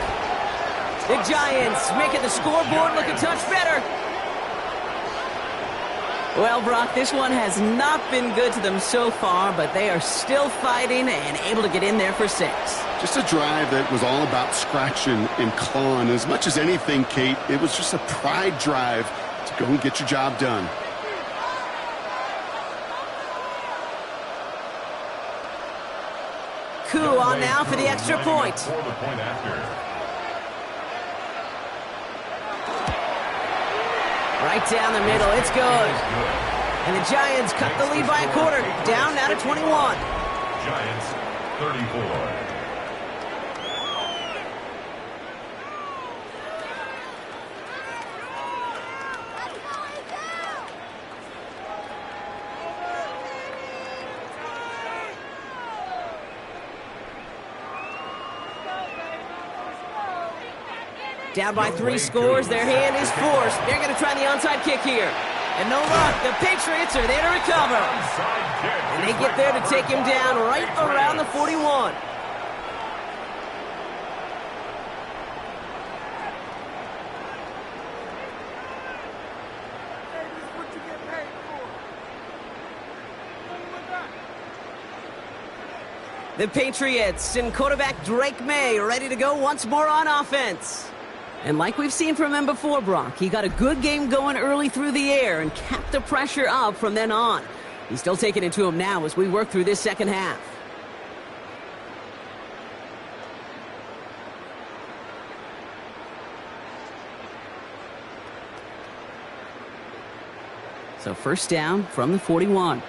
The Giants making the scoreboard look a touch better. Well, Brock, this one has not been good to them so far, but they are still fighting and able to get in there for 6. Just a drive that was all about scratching and clawing. As much as anything, Kate, it was just a pride drive to go and get your job done. Coup on now for the extra point. Right down the middle, it's good. And the Giants cut the lead by a quarter, down now to 21. Giants, 34. Down by 3 scores, their hand is forced. They're going to try the onside kick here. And no luck, the Patriots are there to recover. And they get there to take him down right around the 41. The Patriots and quarterback Drake May ready to go once more on offense. And like we've seen from him before, Brock, he got a good game going early through the air and kept the pressure up from then on. He's still taking it to him now as we work through this second half. So first down from the 41.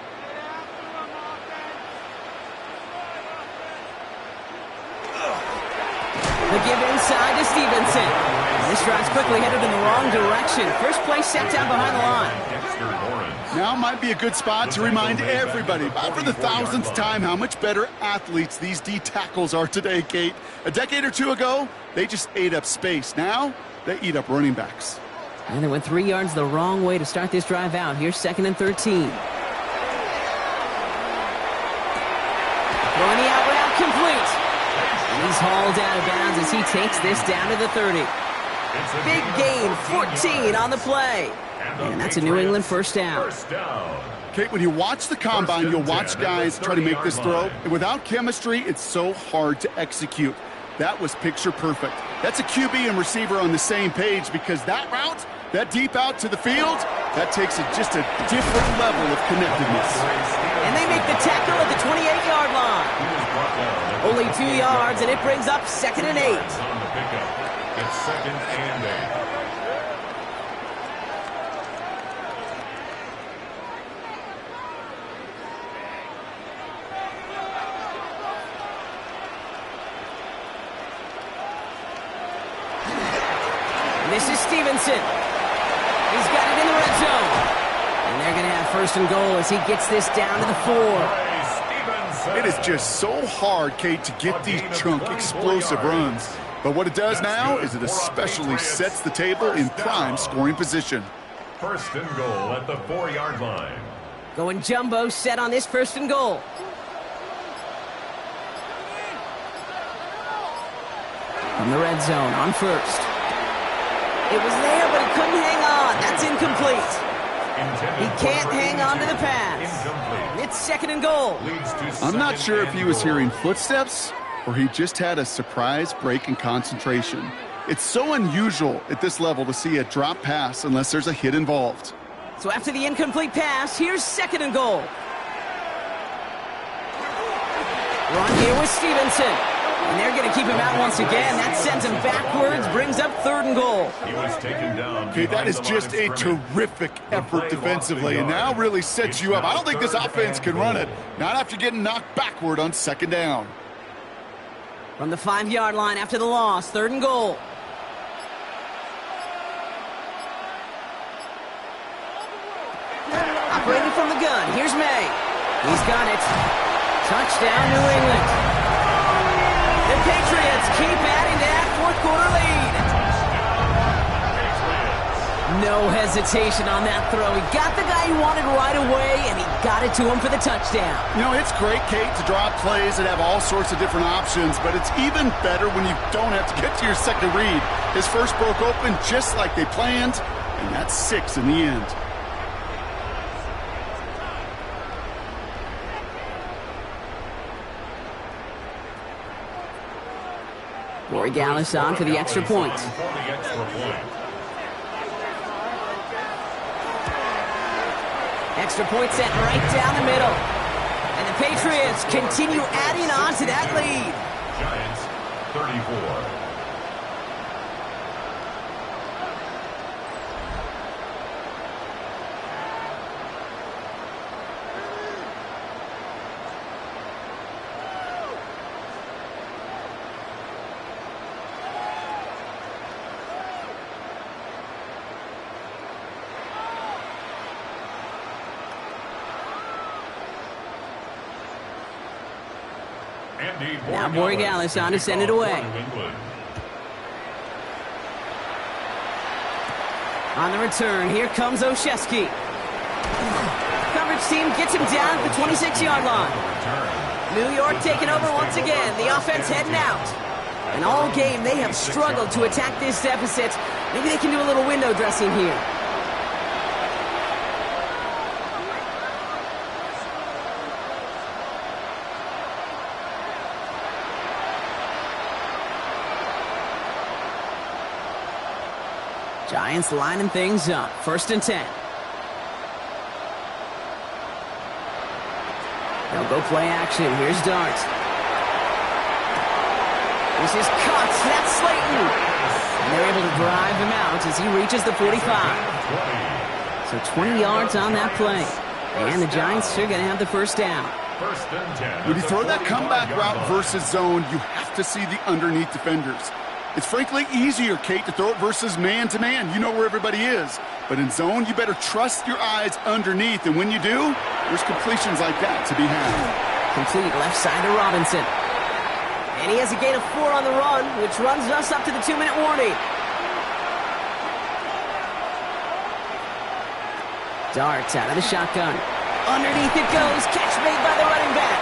The give inside to Stevenson. This drive's quickly headed in the wrong direction. First play set down behind the line. Now might be a good spot to remind everybody, about for the thousandth time, how much better athletes these D tackles are today, Kate. A decade or two ago, they just ate up space. Now, they eat up running backs. And they went 3 yards the wrong way to start this drive out. Here's 2nd and 13. Throwing the out route complete. And he's hauled out of bounds as he takes this down to the 30. Big gain, 14 on the play. And that's a New England first down. Kate, when you watch the combine, you'll watch guys try to make this throw. And without chemistry, it's so hard to execute. That was picture perfect. That's a QB and receiver on the same page, because that route, that deep out to the field, that takes just a different level of connectedness. And they make the tackle at the 28-yard line. Only 2 yards, and it brings up 2nd and 8. It's 2nd and 8. This is Stevenson. He's got it in the red zone. And they're going to have 1st and goal as he gets this down to the 4. It is just so hard, Kate, to get these chunk, explosive runs. But what it does now is it especially sets the table in prime scoring position. 1st and goal at the 4-yard line. Going jumbo set on this 1st and goal. From the red zone on 1st. It was there, but he couldn't hang on. That's incomplete. He can't hang on to the pass. It's 2nd and goal. I'm not sure if he was hearing footsteps or he just had a surprise break in concentration. It's so unusual at this level to see a drop pass unless there's a hit involved. So after the incomplete pass, here's 2nd and goal. Run here with Stevenson. And they're going to keep him out once again. That sends him backwards, brings up 3rd and goal. He was taken down. Okay, that is just a terrific effort defensively, and now really sets you up. I don't think this offense can run it, not after getting knocked backward on 2nd down. From the 5-yard line after the loss, 3rd and goal. Operating from the gun, here's May. He's got it. Touchdown, New England. The Patriots keep adding to that 4th quarter lead. No hesitation on that throw. He got the guy he wanted right away, and he got it to him for the touchdown. You know, it's great, Kate, to draw plays that have all sorts of different options, but it's even better when you don't have to get to your second read. His first broke open just like they planned, and that's 6 in the end. Rory Gallis on for the extra point. Extra point set right down the middle. And the Patriots continue adding on to that lead. Giants 34. Now Borregales on to send it away. On the return, here comes Olszewski. Coverage team gets him down at the 26-yard line. New York taking over once again. The offense heading out. And all game, they have struggled to attack this deficit. Maybe they can do a little window dressing here. Giants lining things up. 1st and 10. They'll go play action. Here's Dart. This is cut. That's Slayton. And they're able to drive him out as he reaches the 45. So 20 yards on that play. And the Giants are going to have the 1st down. 1st and 10. When you throw that comeback route versus zone, you have to see the underneath defenders. It's frankly easier, Kate, to throw it versus man-to-man. You know where everybody is. But in zone, you better trust your eyes underneath. And when you do, there's completions like that to be had. Complete left side to Robinson. And he has a gain of 4 on the run, which runs us up to the 2-minute warning. Darts out of the shotgun. Underneath it goes. Catch made by the running back.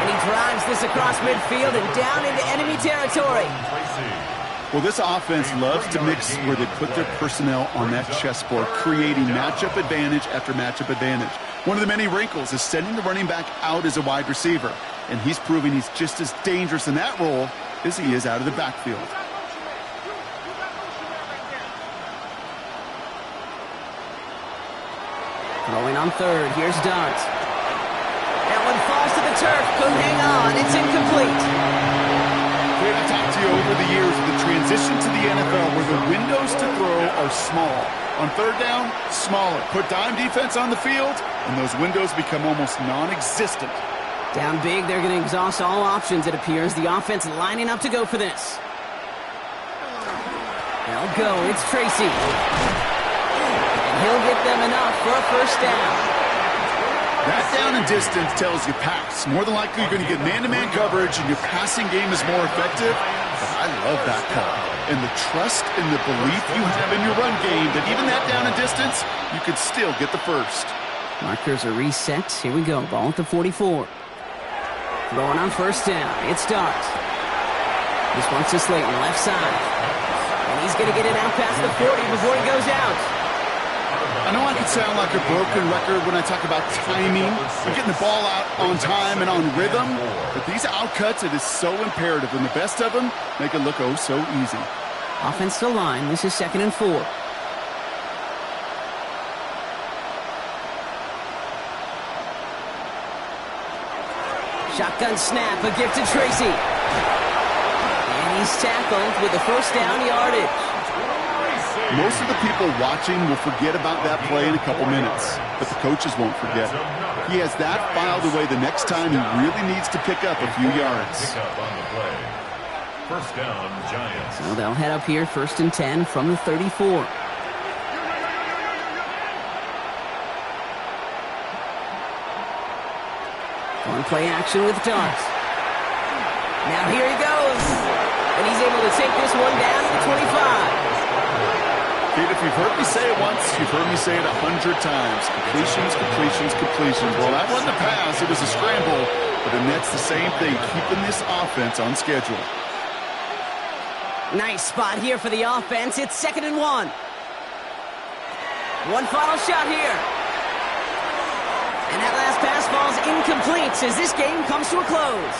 And he drives this across midfield and down into enemy territory. Well, this offense loves to mix where they put their personnel on that chessboard, creating matchup advantage after matchup advantage. One of the many wrinkles is sending the running back out as a wide receiver. And he's proving he's just as dangerous in that role as he is out of the backfield. Throwing on 3rd. Here's Dart. That one falls to the turf. Couldn't hang on. It's incomplete. I've talked to you over the years of the transition to the NFL where the windows to throw are small. On 3rd down, smaller. Put dime defense on the field, and those windows become almost non-existent. Down big, they're going to exhaust all options, it appears. The offense lining up to go for this. They'll go. It's Tracy. And he'll get them enough for a 1st down. That down and distance tells you pass. More than likely, you're going to get man-to-man coverage, and your passing game is more effective. But I love that call. And the trust and the belief you have in your run game that even that down and distance, you could still get the 1st. Markers are reset. Here we go. Ball at the 44. Throwing on 1st down. It's Dart. This one's to Slayton, left side. And he's going to get it out past the 40 before he goes out. I know I could sound like a broken record when I talk about timing, but getting the ball out on time and on rhythm. But these outcuts, it is so imperative. And the best of them make it look oh so easy. Offensive line. This is 2nd and 4. Shotgun snap, a gift to Tracy. And he's tackled with the 1st down yardage. Most of the people watching will forget about that play in a couple minutes, but the coaches won't forget. He has that filed away the next time he really needs to pick up a few yards. 1st down, Giants. So they'll head up here, 1st and 10 from the 34. On play action with Dart. Now here he goes. And he's able to take this one down to the 25. Kate, if you've heard me say it once, you've heard me say it 100 times. Completions, completions, completions. Well, that wasn't a pass. It was a scramble. But the Nets, the same thing, keeping this offense on schedule. Nice spot here for the offense. It's 2nd and 1. One final shot here. And that last pass falls incomplete as this game comes to a close.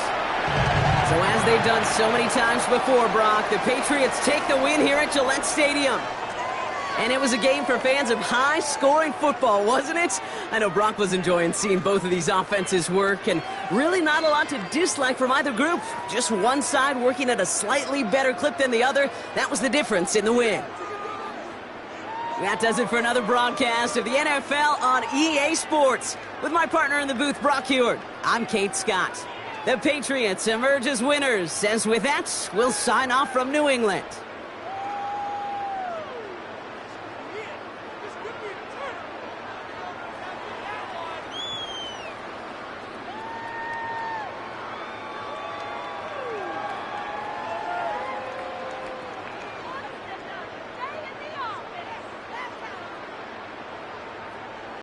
So as they've done so many times before, Brock, the Patriots take the win here at Gillette Stadium. And it was a game for fans of high-scoring football, wasn't it? I know Brock was enjoying seeing both of these offenses work, and really not a lot to dislike from either group. Just one side working at a slightly better clip than the other. That was the difference in the win. That does it for another broadcast of the NFL on EA Sports. With my partner in the booth, Brock Heward, I'm Kate Scott. The Patriots emerge as winners, as with that, we'll sign off from New England.